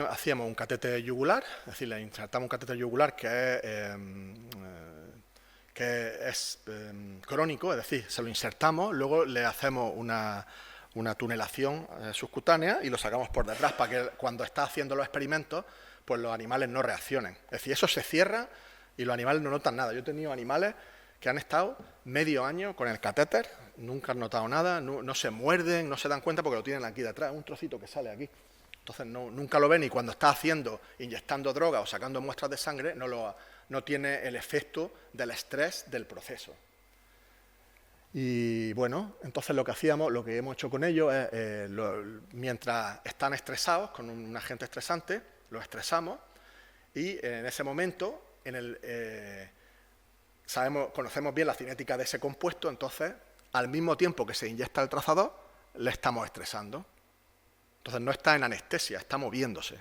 hacíamos un catéter yugular, es decir, le insertamos un catéter yugular que es crónico, es decir, se lo insertamos, luego le hacemos una tunelación subcutánea y lo sacamos por detrás para que cuando está haciendo los experimentos, pues los animales no reaccionen. Es decir, eso se cierra y los animales no notan nada. Yo he tenido animales que han estado medio año con el catéter, nunca han notado nada, no se muerden, no se dan cuenta porque lo tienen aquí detrás, un trocito que sale aquí. Entonces nunca lo ven y cuando está inyectando droga o sacando muestras de sangre, no tiene el efecto del estrés del proceso. Y bueno, entonces lo que hemos hecho con ellos es, mientras están estresados con un agente estresante, los estresamos y en ese momento conocemos bien la cinética de ese compuesto, entonces al mismo tiempo que se inyecta el trazador, le estamos estresando. Entonces no está en anestesia, está moviéndose.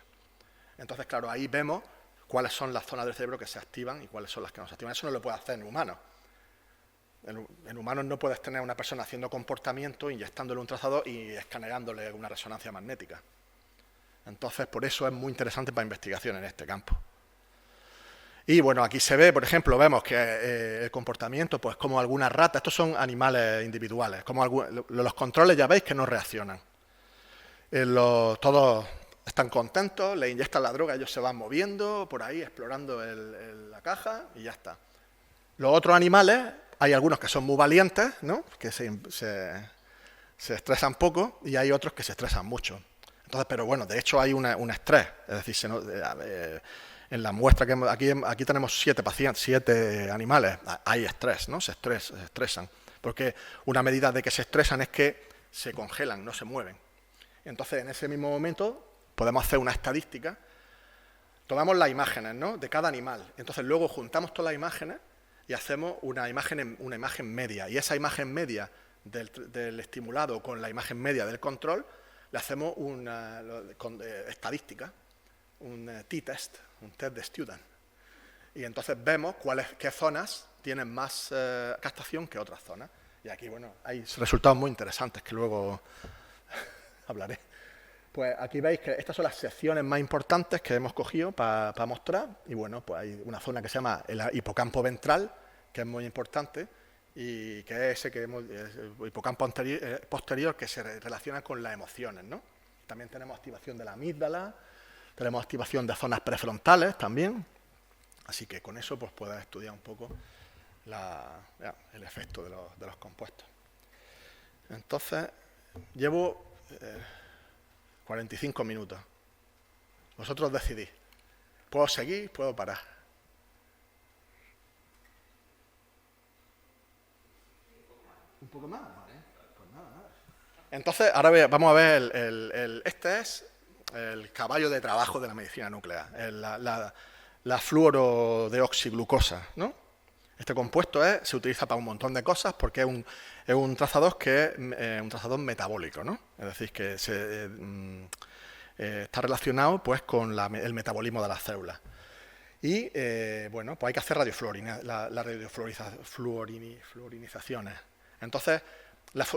Entonces, claro, ahí vemos cuáles son las zonas del cerebro que se activan y cuáles son las que no se activan. Eso no lo puede hacer en humanos. En humanos no puedes tener a una persona haciendo comportamiento, inyectándole un trazador y escaneándole una resonancia magnética. Entonces, por eso es muy interesante para investigación en este campo. Y bueno, aquí se ve, por ejemplo, vemos que el comportamiento, pues como algunas ratas, estos son animales individuales, como los controles ya veis que no reaccionan. Todos están contentos, le inyectan la droga, ellos se van moviendo por ahí, explorando la caja y ya está. Los otros animales, hay algunos que son muy valientes, ¿no? Que se estresan poco, y hay otros que se estresan mucho. Entonces, pero bueno, de hecho hay un estrés, es decir, en la muestra que aquí tenemos 7 pacientes, 7 animales, hay estrés, ¿no? Se estresan, porque una medida de que se estresan es que se congelan, no se mueven. Entonces, en ese mismo momento podemos hacer una estadística, tomamos las imágenes, ¿no?, de cada animal, entonces luego juntamos todas las imágenes y hacemos una imagen media, y esa imagen media del estimulado con la imagen media del control, le hacemos una estadística, un t-test, un test de student. Y entonces vemos qué zonas tienen más captación que otras zonas. Y aquí, bueno, hay resultados muy interesantes que luego hablaré. Pues aquí veis que estas son las secciones más importantes que hemos cogido para mostrar. Y bueno, pues hay una zona que se llama el hipocampo ventral, que es muy importante, y que es el hipocampo posterior, que se relaciona con las emociones, ¿no? También tenemos activación de la amígdala, tenemos activación de zonas prefrontales también, así que con eso pues puedes estudiar un poco el efecto de los compuestos. Entonces, llevo 45 minutos. Vosotros decidís. ¿Puedo seguir? ¿Puedo parar? ¿Un poco más? Vale. Pues nada. Entonces, ahora vamos a ver, este es el caballo de trabajo de la medicina nuclear, la fluorodeoxiglucosa, ¿no? Este compuesto se utiliza para un montón de cosas porque es un trazador que es un trazador metabólico, ¿no? Es decir, que está relacionado pues con el metabolismo de las células. Y bueno, pues hay que hacer radiofluorinizaciones. Entonces,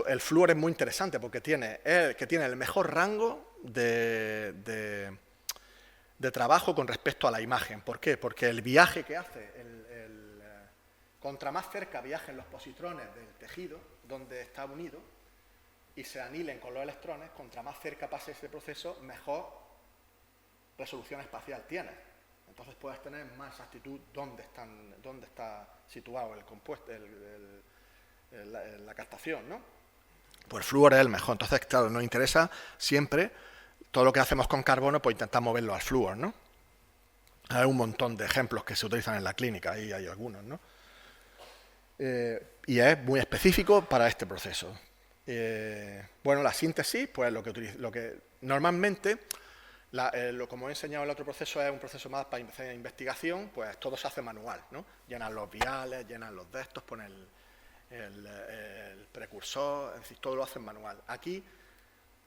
el flúor es muy interesante porque tiene el mejor rango de trabajo con respecto a la imagen. ¿Por qué? Porque el viaje que hace, contra más cerca viajen los positrones del tejido donde está unido y se anilen con los electrones, contra más cerca pase ese proceso, mejor resolución espacial tiene. Entonces puedes tener más exactitud dónde está situado el compuesto, la captación, ¿no? Pues el flúor es el mejor. Entonces, claro, nos interesa siempre todo lo que hacemos con carbono, pues intentar moverlo al flúor, ¿no? Hay un montón de ejemplos que se utilizan en la clínica, ahí hay algunos, ¿no? Y es muy específico para este proceso. Bueno, la síntesis, pues lo que normalmente, como he enseñado, el otro proceso es un proceso más para investigación, pues todo se hace manual, ¿no? Llenan los viales, llenan los de estos, ponen el precursor, es decir, todo lo hacen manual. Aquí,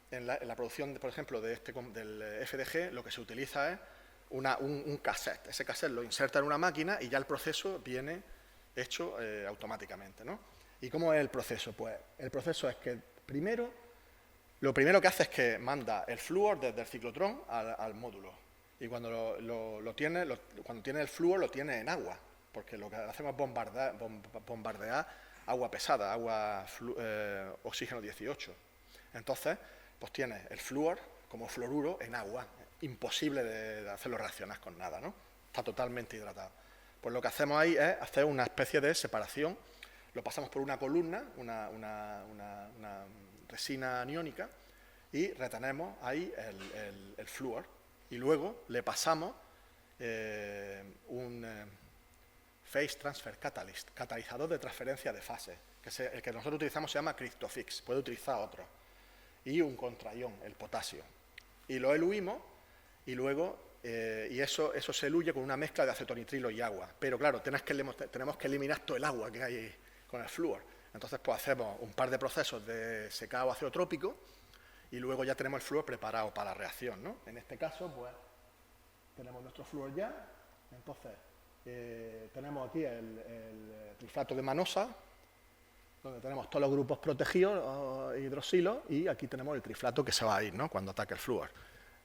en la producción, por ejemplo, del FDG, lo que se utiliza es un cassette. Ese cassette lo inserta en una máquina y ya el proceso viene hecho automáticamente, ¿no? ¿Y cómo es el proceso? Pues el proceso es que lo primero que hace es que manda el flúor desde el ciclotrón al módulo. Y cuando cuando tiene el flúor, lo tiene en agua, porque lo que hacemos es bombardear agua pesada, oxígeno 18. Entonces, pues tiene el flúor como fluoruro en agua. Imposible de hacerlo reaccionar con nada, ¿no? Está totalmente hidratado. Pues lo que hacemos ahí es hacer una especie de separación. Lo pasamos por una columna, una resina aniónica, y retenemos ahí el flúor. Y luego le pasamos un Phase Transfer Catalyst, catalizador de transferencia de fase, que el que nosotros utilizamos se llama Cryptofix, puede utilizar otro, y un contraión, el potasio. Y lo eluimos, y luego eso se eluye con una mezcla de acetonitrilo y agua. Pero claro, tenemos que eliminar todo el agua que hay con el flúor. Entonces, pues hacemos un par de procesos de secado azeotrópico y luego ya tenemos el flúor preparado para la reacción, ¿no? En este caso, pues tenemos nuestro flúor ya. Entonces, tenemos aquí el triflato de manosa, donde tenemos todos los grupos protegidos, hidroxilo, y aquí tenemos el triflato que se va a ir, ¿no?, cuando ataque el flúor.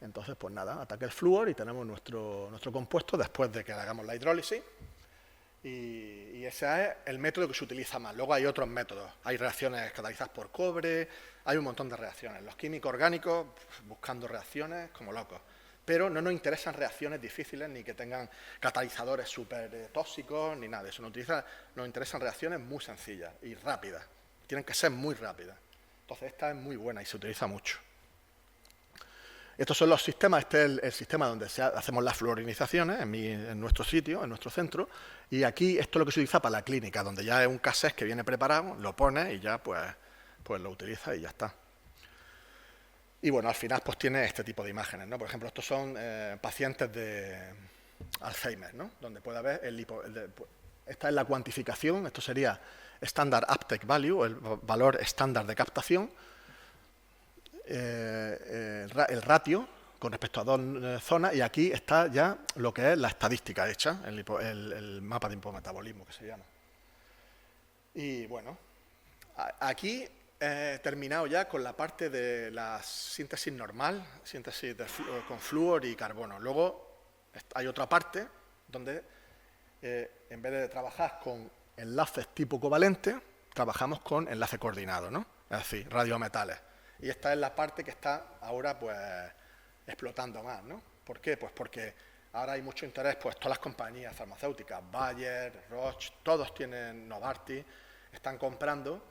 Entonces, pues nada, ataca el flúor y tenemos nuestro compuesto después de que hagamos la hidrólisis. Y ese es el método que se utiliza más. Luego hay otros métodos. Hay reacciones catalizadas por cobre, hay un montón de reacciones. Los químicos orgánicos, buscando reacciones como locos. Pero no nos interesan reacciones difíciles, ni que tengan catalizadores súper tóxicos, ni nada de eso. Nos interesan reacciones muy sencillas y rápidas. Tienen que ser muy rápidas. Entonces, esta es muy buena y se utiliza mucho. Estos son los sistemas. Este es el sistema donde hacemos las fluorinizaciones en nuestro sitio, en nuestro centro. Y aquí esto es lo que se utiliza para la clínica, donde ya es un cassette que viene preparado, lo pones y ya pues lo utilizas y ya está. Y bueno, al final pues tiene este tipo de imágenes, ¿no? Por ejemplo, estos son pacientes de Alzheimer, ¿no? Donde puede haber esta es la cuantificación, esto sería Standard Uptake Value, el valor estándar de captación, el ratio con respecto a dos zonas, y aquí está ya lo que es la estadística hecha, el mapa de hipometabolismo que se llama. Y bueno, aquí he terminado ya con la parte de la síntesis normal, síntesis con flúor y carbono. Luego hay otra parte donde en vez de trabajar con enlaces tipo covalente, trabajamos con enlace coordinado, ¿no? Es decir, radiometales. Y esta es la parte que está ahora pues explotando más, ¿no? ¿Por qué? Pues porque ahora hay mucho interés, pues todas las compañías farmacéuticas, Bayer, Roche, todos tienen, Novartis, están comprando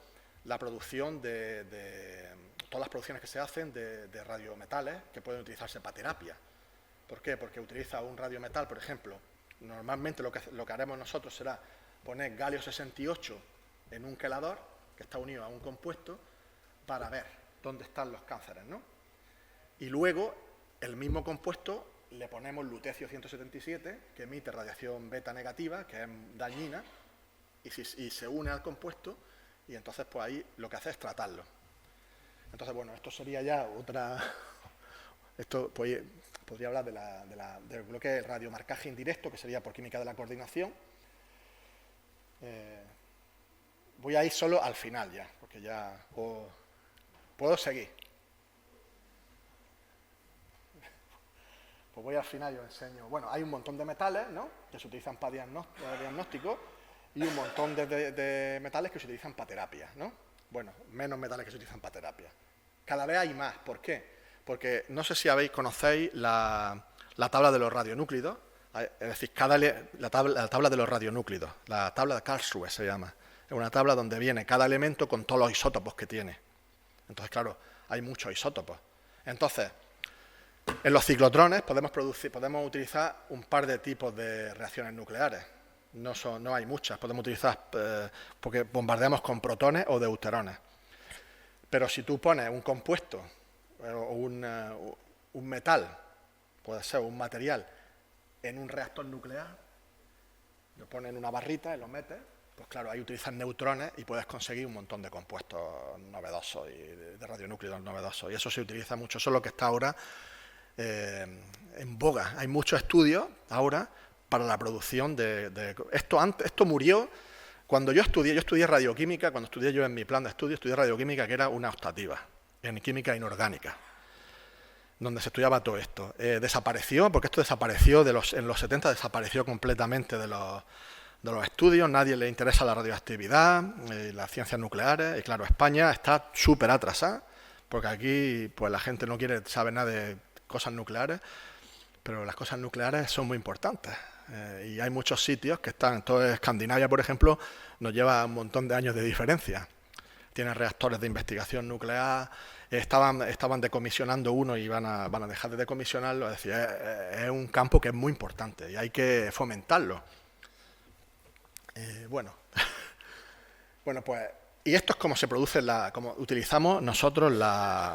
la producción todas las producciones que se hacen de radiometales que pueden utilizarse para terapia. ¿Por qué? Porque utiliza un radiometal, por ejemplo, normalmente lo que haremos nosotros será poner galio 68 en un quelador que está unido a un compuesto para ver dónde están los cánceres, ¿no? Y luego, el mismo compuesto, le ponemos lutecio 177, que emite radiación beta negativa, que es dañina, y se une al compuesto, y entonces pues ahí lo que hace es tratarlo. Entonces, bueno, esto sería ya otra... Esto pues, podría hablar de lo que es el radiomarcaje indirecto, que sería por química de la coordinación. Voy a ir solo al final ya, porque ya puedo seguir. Pues voy al final y os enseño. Bueno, hay un montón de metales, ¿no?, que se utilizan para diagnóstico y un montón de metales que se utilizan para terapia, ¿no? Bueno, menos metales que se utilizan para terapia. Cada vez hay más. ¿Por qué? Porque no sé si conocéis la tabla de los radionúclidos, es decir, la tabla de los radionúclidos, la tabla de Karlsruhe se llama. Es una tabla donde viene cada elemento con todos los isótopos que tiene. Entonces, claro, hay muchos isótopos. Entonces, en los ciclotrones podemos utilizar un par de tipos de reacciones nucleares. No hay muchas, podemos utilizar porque bombardeamos con protones o deuterones. Pero si tú pones un compuesto o un metal, puede ser un material, en un reactor nuclear, lo pones en una barrita y lo metes, pues claro, ahí utilizas neutrones y puedes conseguir un montón de compuestos novedosos y de radionúcleos novedosos. Y eso se utiliza mucho, eso es lo que está ahora en boga. Hay muchos estudios ahora para la producción de esto murió cuando yo estudié radioquímica, cuando estudié yo en mi plan de estudio, estudié radioquímica, que era una optativa, en química inorgánica, donde se estudiaba todo esto. Desapareció, porque esto desapareció, en los 70 desapareció completamente de los estudios, nadie le interesa la radioactividad, las ciencias nucleares, y claro, España está súper atrasada, porque aquí pues la gente no quiere saber nada de cosas nucleares, pero las cosas nucleares son muy importantes. Y hay muchos sitios que están, toda Escandinavia, por ejemplo, nos lleva un montón de años de diferencia. Tienen reactores de investigación nuclear, estaban decomisionando uno y van a dejar de decomisionarlo. Es decir, es un campo que es muy importante y hay que fomentarlo. Bueno, pues, y esto es como se produce, como utilizamos nosotros,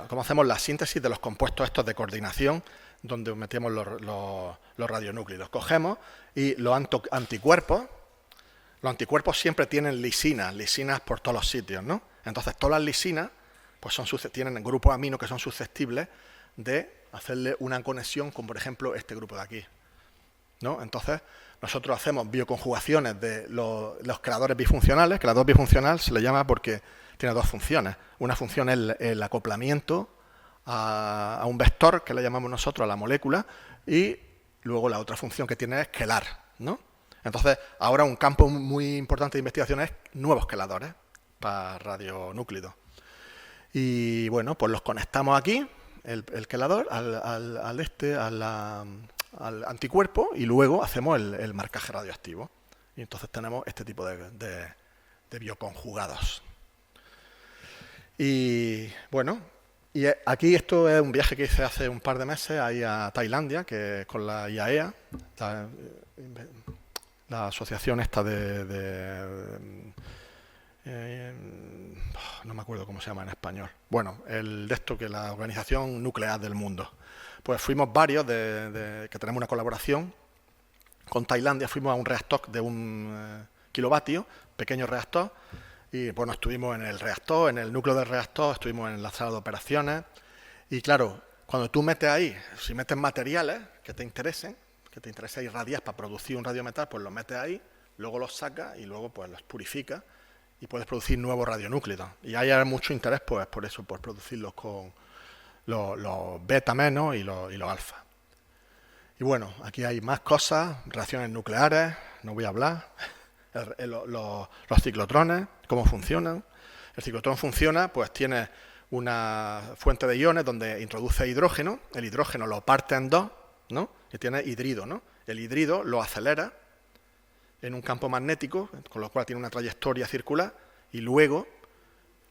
cómo hacemos la síntesis de los compuestos estos de coordinación, donde metemos los radionúclidos. Cogemos y los anticuerpos siempre tienen lisinas por todos los sitios, ¿no? Entonces, todas las lisinas pues tienen grupos amino que son susceptibles de hacerle una conexión con, por ejemplo, este grupo de aquí, ¿no? Entonces, nosotros hacemos bioconjugaciones de los creadores bifuncionales. Creador bifuncional se le llama porque tiene dos funciones. Una función es el acoplamiento a un vector, que le llamamos nosotros a la molécula, y luego la otra función que tiene es quelar, ¿no? Entonces, ahora un campo muy importante de investigación es nuevos queladores para radionúclidos. Y bueno, pues los conectamos aquí, el quelador, al anticuerpo, y luego hacemos el marcaje radioactivo. Y entonces tenemos este tipo de bioconjugados. Y bueno, y aquí esto es un viaje que hice hace un par de meses ahí a Tailandia, que con la IAEA, la asociación esta no me acuerdo cómo se llama en español. Bueno, que la Organización Nuclear del Mundo. Pues fuimos varios que tenemos una colaboración con Tailandia, fuimos a un reactor de 1 kilovatio, pequeño reactor, y bueno, estuvimos en el reactor, en el núcleo del reactor, estuvimos en la sala de operaciones, y claro, cuando tú metes ahí, si metes materiales que te interese irradiar para producir un radiometal, pues los metes ahí, luego los sacas y luego pues los purificas y puedes producir nuevos radionúclidos. Y hay mucho interés pues por eso, por producirlos con los beta menos y los alfa. Y bueno, aquí hay más cosas, reacciones nucleares, no voy a hablar, los ciclotrones, cómo funcionan. El ciclotrón funciona, pues tiene una fuente de iones donde introduce hidrógeno, el hidrógeno lo parte en dos, ¿no? Y tiene hidrido, ¿no? El hidrido lo acelera en un campo magnético, con lo cual tiene una trayectoria circular, y luego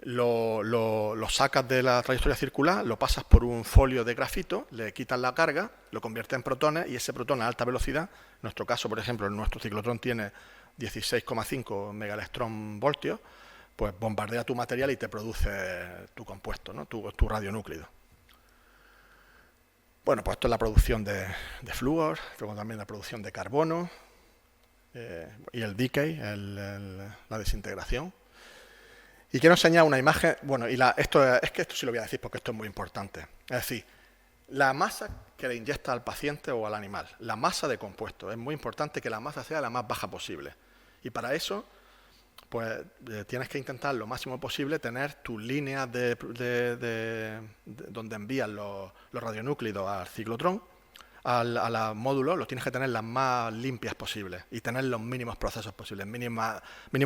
lo sacas de la trayectoria circular, lo pasas por un folio de grafito, le quitas la carga, lo conviertes en protones, y ese protón a alta velocidad, en nuestro caso, por ejemplo, nuestro ciclotrón tiene 16,5 megaelectronvoltios, pues bombardea tu material y te produce tu compuesto, ¿no? tu radionúclido. Bueno, pues esto es la producción de flúor, luego también la producción de carbono y el decay, la desintegración. Y quiero enseñar una imagen, bueno, esto sí lo voy a decir porque esto es muy importante. Es decir, la masa que le inyecta al paciente o al animal, la masa de compuesto, es muy importante que la masa sea la más baja posible. Y para eso, pues tienes que intentar lo máximo posible tener tus líneas donde envías los radionúclidos al ciclotrón, al módulo, los tienes que tener las más limpias posibles y tener los mínimos procesos posibles, mínimo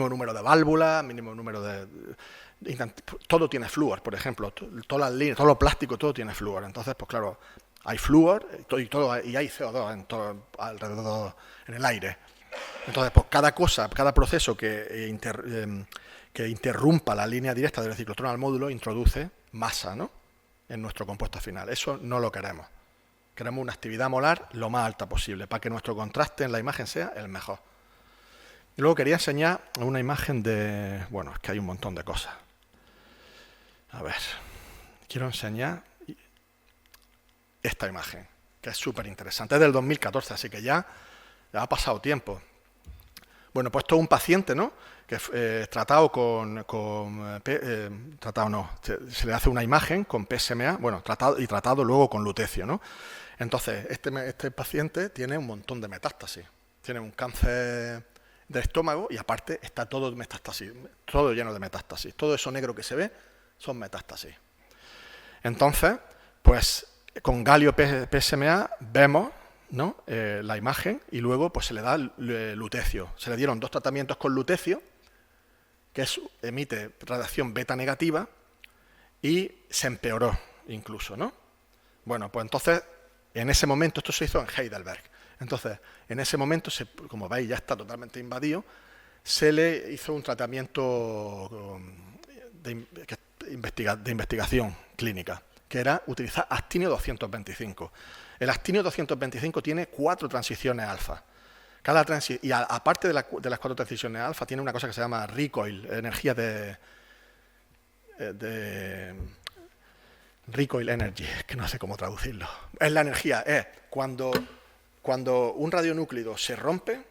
número de válvulas, mínimo número todo tiene flúor, por ejemplo, todas las líneas, todo lo plástico, todo tiene flúor. Entonces, pues claro, hay flúor y hay CO2 alrededor en el aire. Entonces, pues cada proceso que interrumpa la línea directa del ciclotrón al módulo introduce masa, ¿no?, en nuestro compuesto final. Eso no lo queremos. Queremos una actividad molar lo más alta posible para que nuestro contraste en la imagen sea el mejor. Y luego quería enseñar una imagen de... Bueno, es que hay un montón de cosas. A ver, quiero enseñar esta imagen, que es súper interesante. Es del 2014, así que ya ha pasado tiempo. Bueno, pues esto es un paciente, ¿no?, que tratado se le hace una imagen con PSMA, bueno, tratado luego con lutecio, ¿no? Entonces, este paciente tiene un montón de metástasis. Tiene un cáncer de estómago y aparte está todo lleno de metástasis. Todo eso negro que se ve son metástasis. Entonces, pues con galio PSMA vemos, ¿no?, la imagen, y luego pues se le da lutecio. Se le dieron 2 tratamientos con lutecio, que emite radiación beta negativa, y se empeoró incluso, ¿no? Bueno, pues entonces, en ese momento, esto se hizo en Heidelberg. Entonces, en ese momento, como veis, ya está totalmente invadido, se le hizo un tratamiento de investigación clínica, que era utilizar actinio 225. El actinio 225 tiene 4 transiciones alfa. Y aparte de las 4 transiciones alfa, tiene una cosa que se llama recoil, energía recoil energy, que no sé cómo traducirlo. Es la energía, cuando un radionúclido se rompe,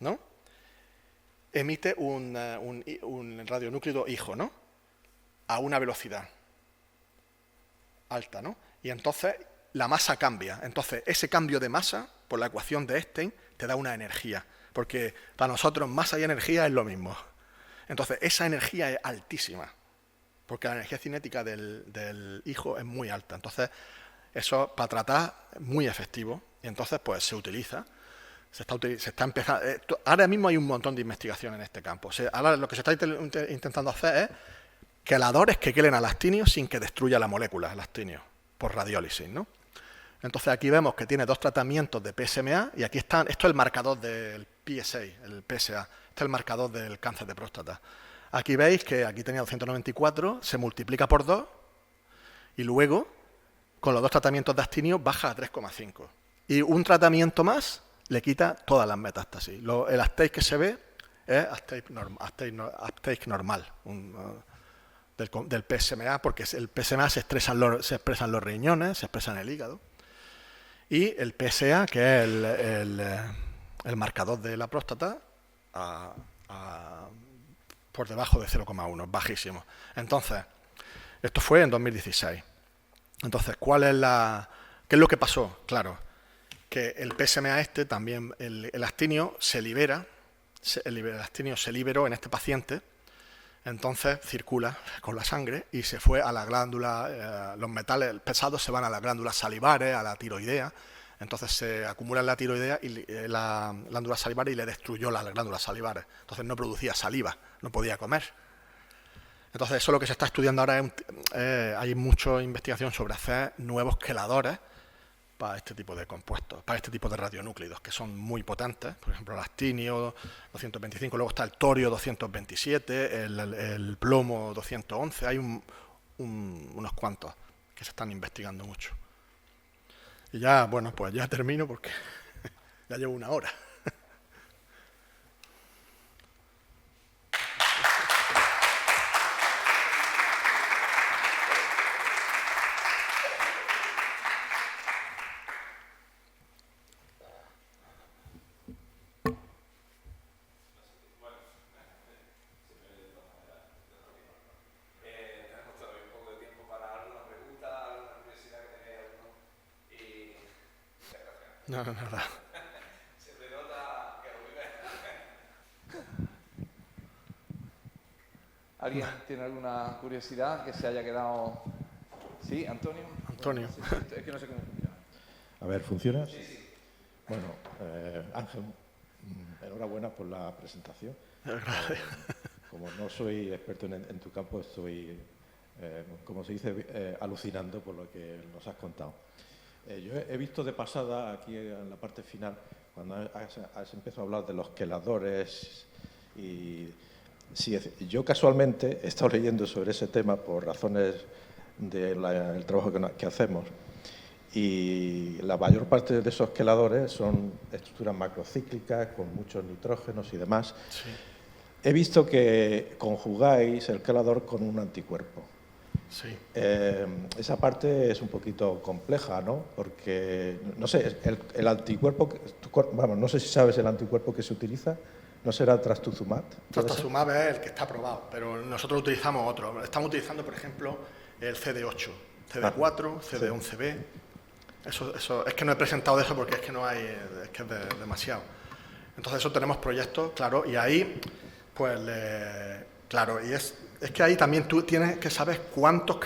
¿no?, emite un radionúclido hijo, ¿no?, a una velocidad alta, ¿no? Y entonces la masa cambia. Entonces, ese cambio de masa, por la ecuación de Einstein, te da una energía. Porque para nosotros masa y energía es lo mismo. Entonces, esa energía es altísima. porque la energía cinética del hijo es muy alta. Entonces, eso para tratar es muy efectivo y entonces pues se utiliza. Se está empezando. Ahora mismo hay un montón de investigación en este campo. Ahora lo que se está intentando hacer es queladores que quelen al actinio sin que destruya la molécula, el actinio, por radiólisis, ¿no? Entonces aquí vemos que tiene 2 tratamientos de PSMA y aquí están, esto es el marcador del PSA, el PSA, este es el marcador del cáncer de próstata. Aquí veis que aquí tenía 294, se multiplica por 2 y luego con los 2 tratamientos de actinio baja a 3,5. Y un tratamiento más le quita todas las metástasis. El uptake que se ve es uptake normal del PSMA, porque el PSMA se expresa en los riñones, se expresa en el hígado. Y el PSA, que es el marcador de la próstata, por debajo de 0,1, bajísimo. Entonces, esto fue en 2016. Entonces, ¿qué es lo que pasó? Claro, que el PSMA también, el actinio se libera, el actinio se liberó en este paciente, entonces circula con la sangre y se fue a la glándula, los metales pesados se van a las glándulas salivares, a la tiroidea, entonces se acumula en la tiroidea y la glándula salivar y le destruyó las glándulas salivares, entonces no producía saliva, no podía comer. Entonces eso es lo que se está estudiando ahora, hay mucha investigación sobre hacer nuevos queladores para este tipo de compuestos, para este tipo de radionúclidos, que son muy potentes, por ejemplo el actinio 225, luego está el torio 227, el plomo 211, hay unos cuantos que se están investigando mucho. Y ya, bueno, pues ya termino porque ya llevo 1 hora. No, nada. Se nota que lo ¿Alguien tiene alguna curiosidad que se haya quedado? Sí, Antonio. Antonio. Es que no sé cómo funciona. A ver, ¿funciona? Sí, sí. Bueno, Ángel, enhorabuena por la presentación. Gracias. Como no soy experto en tu campo, estoy, como se dice, alucinando por lo que nos has contado. Yo he visto de pasada, aquí en la parte final, cuando has empezado a hablar de los queladores y... Sí, yo casualmente he estado leyendo sobre ese tema por razones del trabajo que hacemos y la mayor parte de esos queladores son estructuras macrocíclicas con muchos nitrógenos y demás. Sí. He visto que conjugáis el quelador con un anticuerpo. Sí. Esa parte es un poquito compleja, ¿no? Porque, no sé, el anticuerpo, vamos, no sé si sabes el anticuerpo que se utiliza, ¿no será trastuzumab? Trastuzumab es el que está aprobado, pero nosotros utilizamos otro. Estamos utilizando, por ejemplo, el CD8, CD4, CD11B. Eso, es que no he presentado de eso porque es que no hay, es que es demasiado. Entonces, eso tenemos proyectos, claro, y ahí, pues, claro, y es que ahí también tú tienes que saber cuántos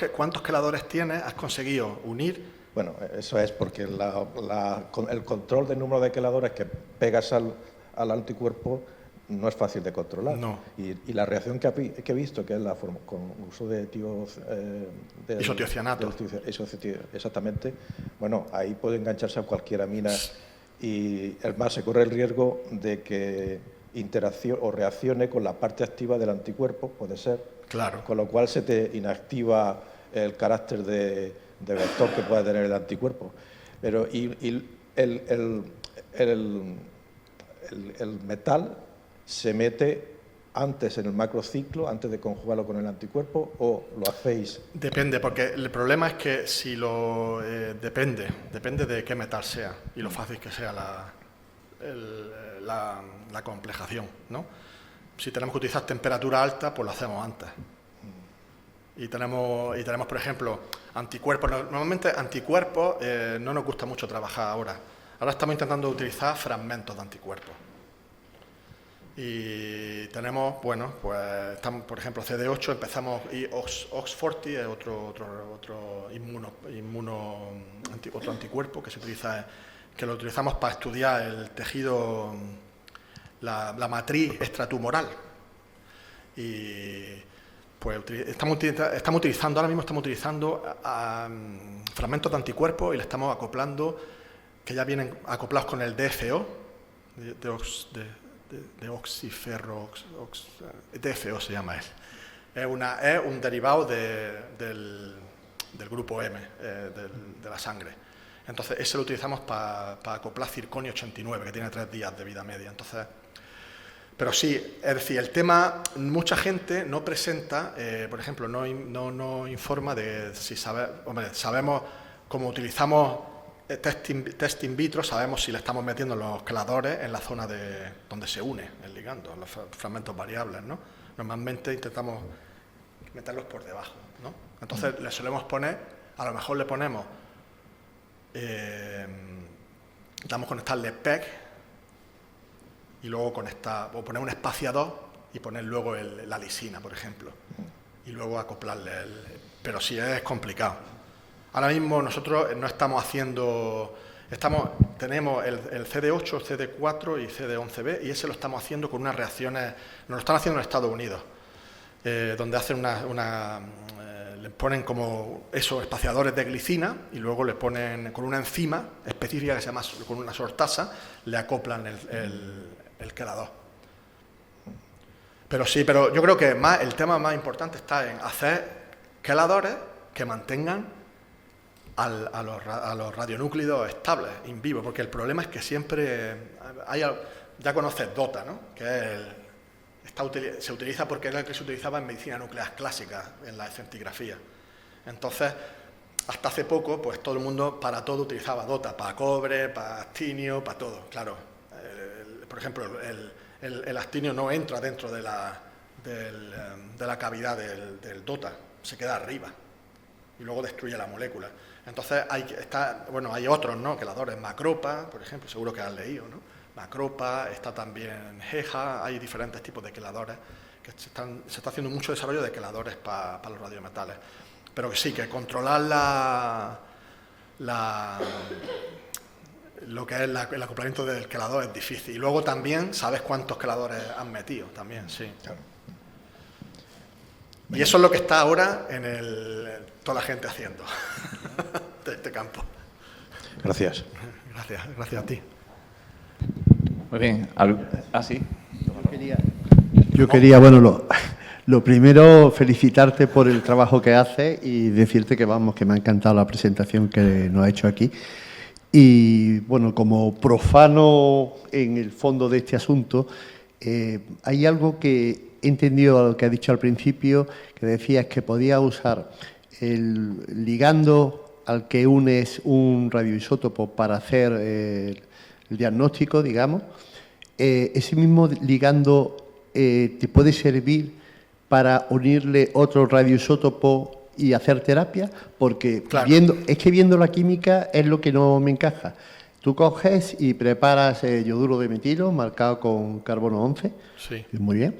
queladores tienes, has conseguido unir. Bueno, eso es porque el control del número de queladores que pegas al anticuerpo no es fácil de controlar. No. Y la reacción que he visto, que es la forma con uso de isotiocianato. Exactamente. Bueno, ahí puede engancharse a cualquier amina y además se corre el riesgo de que interaccione o reaccione con la parte activa del anticuerpo, puede ser. Claro. Con lo cual se te inactiva el carácter de vector que pueda tener el anticuerpo. Pero el metal se mete antes en el macrociclo, antes de conjugarlo con el anticuerpo, o lo hacéis... Depende, porque el problema es que si depende de qué metal sea y lo fácil que sea la complejación, ¿no? Si tenemos que utilizar temperatura alta, pues lo hacemos antes. Y tenemos, por ejemplo, anticuerpos. Normalmente anticuerpos no nos gusta mucho trabajar ahora. Ahora estamos intentando utilizar fragmentos de anticuerpos. Y tenemos, bueno, pues estamos, por ejemplo, CD8, empezamos, y OX40 es otro anticuerpo que se utiliza, que lo utilizamos para estudiar el tejido, la matriz extratumoral. Y pues estamos utilizando, ahora mismo estamos utilizando fragmentos de anticuerpos y le estamos acoplando, que ya vienen acoplados con el DFO, de oxiferro, DFO se llama él. Es un derivado del grupo M, de la sangre. Entonces, ese lo utilizamos para acoplar circonio 89, que tiene 3 días de vida media. Entonces, pero sí, es decir, el tema, mucha gente no presenta, por ejemplo, no informa de si sabemos cómo utilizamos test in vitro, sabemos si le estamos metiendo los queladores en la zona donde se une el ligando, en los fragmentos variables, ¿no? Normalmente intentamos meterlos por debajo, ¿no? Entonces le solemos poner, a lo mejor le ponemos, damos conectarle PEG y luego o poner un espaciador y poner luego la lisina, por ejemplo, y luego acoplarle pero sí es complicado. Ahora mismo nosotros no estamos haciendo, tenemos el CD8, CD4 y CD11B, y ese lo estamos haciendo con unas reacciones, nos lo están haciendo en Estados Unidos, donde hacen le ponen como esos espaciadores de glicina y luego le ponen con una enzima específica que se llama, con una sortasa, le acoplan el quelador. Pero sí, pero yo creo que el tema más importante está en hacer queladores que mantengan a los radionúcleos estables, in vivo, porque el problema es que siempre ya conoces DOTA, ¿no? Que se utiliza porque era el que se utilizaba en medicina nuclear clásica, en la escentigrafía. Entonces, hasta hace poco, pues todo el mundo para todo utilizaba DOTA, para cobre, para actinio, para todo. Claro, por ejemplo, el actinio no entra dentro de la cavidad del DOTA, se queda arriba y luego destruye la molécula. Entonces hay otros, ¿no? Queladores, Macropa, por ejemplo, seguro que has leído, ¿no? Macropa, está también GEJA, hay diferentes tipos de queladores, que se está haciendo mucho desarrollo de queladores para los radiometales. Pero que sí, que controlar lo que es el acoplamiento del quelador es difícil. Y luego también sabes cuántos queladores han metido, también, sí. Claro. Y eso es lo que está ahora toda la gente haciendo de este campo. Gracias. Gracias a ti. Muy bien. Sí. Yo quería, bueno, lo primero, felicitarte por el trabajo que haces y decirte que, que me ha encantado la presentación que nos ha hecho aquí. Y, bueno, como profano en el fondo de este asunto, hay algo que he entendido lo que has dicho al principio, que decías que podías usar el ligando al que unes un radioisótopo para hacer el diagnóstico, digamos. Ese mismo ligando te puede servir para unirle otro radioisótopo y hacer terapia, porque claro, viendo la química es lo que no me encaja. Tú coges y preparas yoduro de metilo marcado con carbono 11, sí. Muy bien,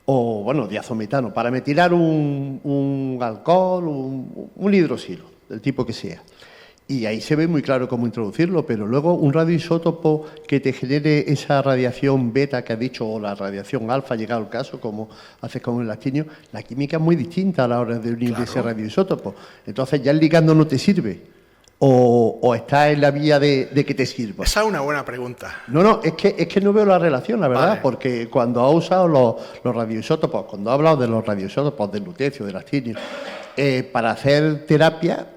o bueno, diazometano, para metilar un alcohol, un hidroxilo, del tipo que sea. Y ahí se ve muy claro cómo introducirlo, pero luego un radioisótopo que te genere esa radiación beta que has dicho, o la radiación alfa, llegado el caso, como haces con el actinio, la química es muy distinta a la hora de unir ese radioisótopo. Entonces ya el ligando no te sirve. O está en la vía de que te sirva. Esa es una buena pregunta. No, es que no veo la relación, la verdad, vale. Porque cuando ha usado los radioisótopos, cuando ha hablado de los radioisótopos del lutecio, del actinio, para hacer terapia,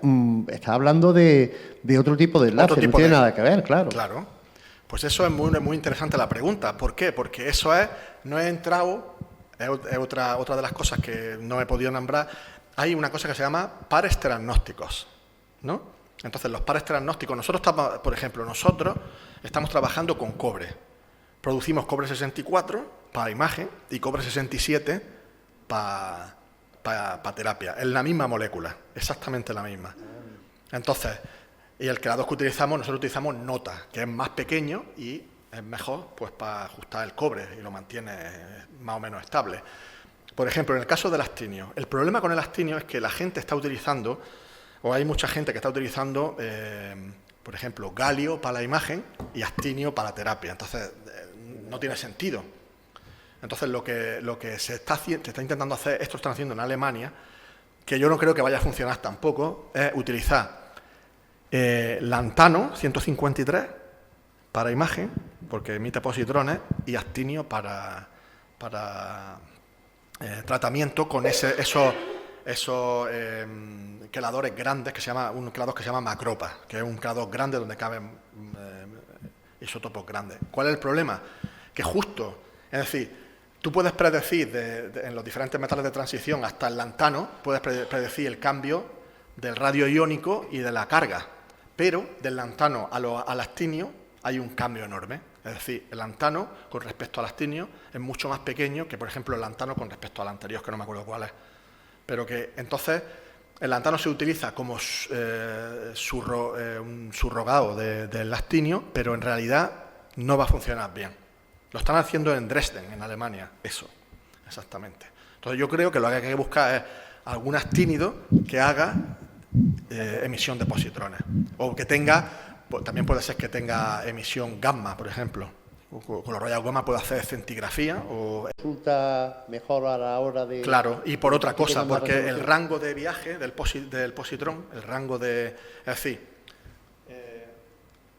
está hablando de otro tipo de enlace, no tiene nada que ver, claro. Claro. Pues eso es muy, muy interesante la pregunta. ¿Por qué? Porque eso no he entrado, es otra de las cosas que no he podido nombrar. Hay una cosa que se llama pares teragnósticos, ¿no? Entonces, los pares teragnósticos, por ejemplo, nosotros estamos trabajando con cobre. Producimos cobre 64 para imagen y cobre 67 para terapia. Es la misma molécula, exactamente la misma. Entonces, y el quelador que nosotros utilizamos nota, que es más pequeño y es mejor pues para ajustar el cobre y lo mantiene más o menos estable. Por ejemplo, en el caso del actinio, el problema con el actinio es que la gente está utilizando, o hay mucha gente que está utilizando, por ejemplo, galio para la imagen y actinio para la terapia. Entonces, no tiene sentido. Entonces, lo que se está intentando hacer, esto están haciendo en Alemania, que yo no creo que vaya a funcionar tampoco, es utilizar lantano 153 para imagen, porque emite positrones, y actinio para tratamiento con esos queladores grandes, un quelador que se llama macropa, que es un quelador grande donde caben isótopos grandes. ¿Cuál es el problema? Que justo, es decir, tú puedes predecir en los diferentes metales de transición hasta el lantano, puedes predecir el cambio del radio iónico y de la carga, pero del lantano al actinio hay un cambio enorme. Es decir, el lantano con respecto al actinio es mucho más pequeño que, por ejemplo, el lantano con respecto al anterior, que no me acuerdo cuál es. Pero que entonces el lantano se utiliza como un subrogado del actinio, pero en realidad no va a funcionar bien. Lo están haciendo en Dresden, en Alemania, eso, exactamente. Entonces yo creo que lo que hay que buscar es algún actínido que haga emisión de positrones, o que tenga, pues, también puede ser que tenga emisión gamma, por ejemplo. Con los rayos gamma puede hacer centigrafía o... Resulta mejor a la hora de... Claro, y por otra cosa, porque el rango de viaje del positrón, el rango de... Es decir,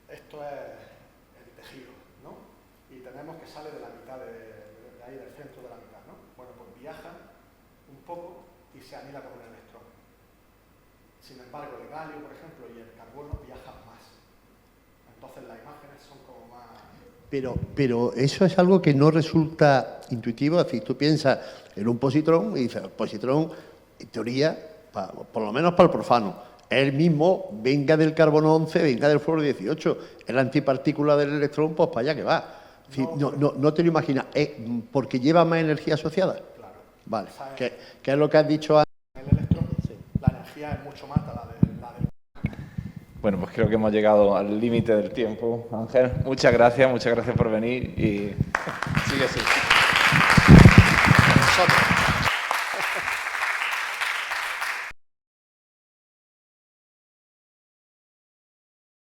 esto es el tejido, ¿no? Y tenemos que sale de la mitad de ahí, del centro de la mitad, ¿no? Bueno, pues viaja un poco y se anila con el electrón. Sin embargo, el galio, por ejemplo, y el carbono viajan más. Entonces las imágenes son como más... Pero eso es algo que no resulta intuitivo. Es decir, tú piensas en un positrón y dices, el positrón, en teoría, por lo menos para el profano, él mismo venga del carbono 11, venga del fluoro 18, es la antipartícula del electrón, pues para allá que va. Es decir, no te lo imaginas, porque lleva más energía asociada. Claro. Vale, ¿qué es lo que has dicho antes? El electrón, sí, la energía es mucho más a la del... Bueno, pues creo que hemos llegado al límite del tiempo, Ángel. Muchas gracias por venir y sigue así. Nosotros.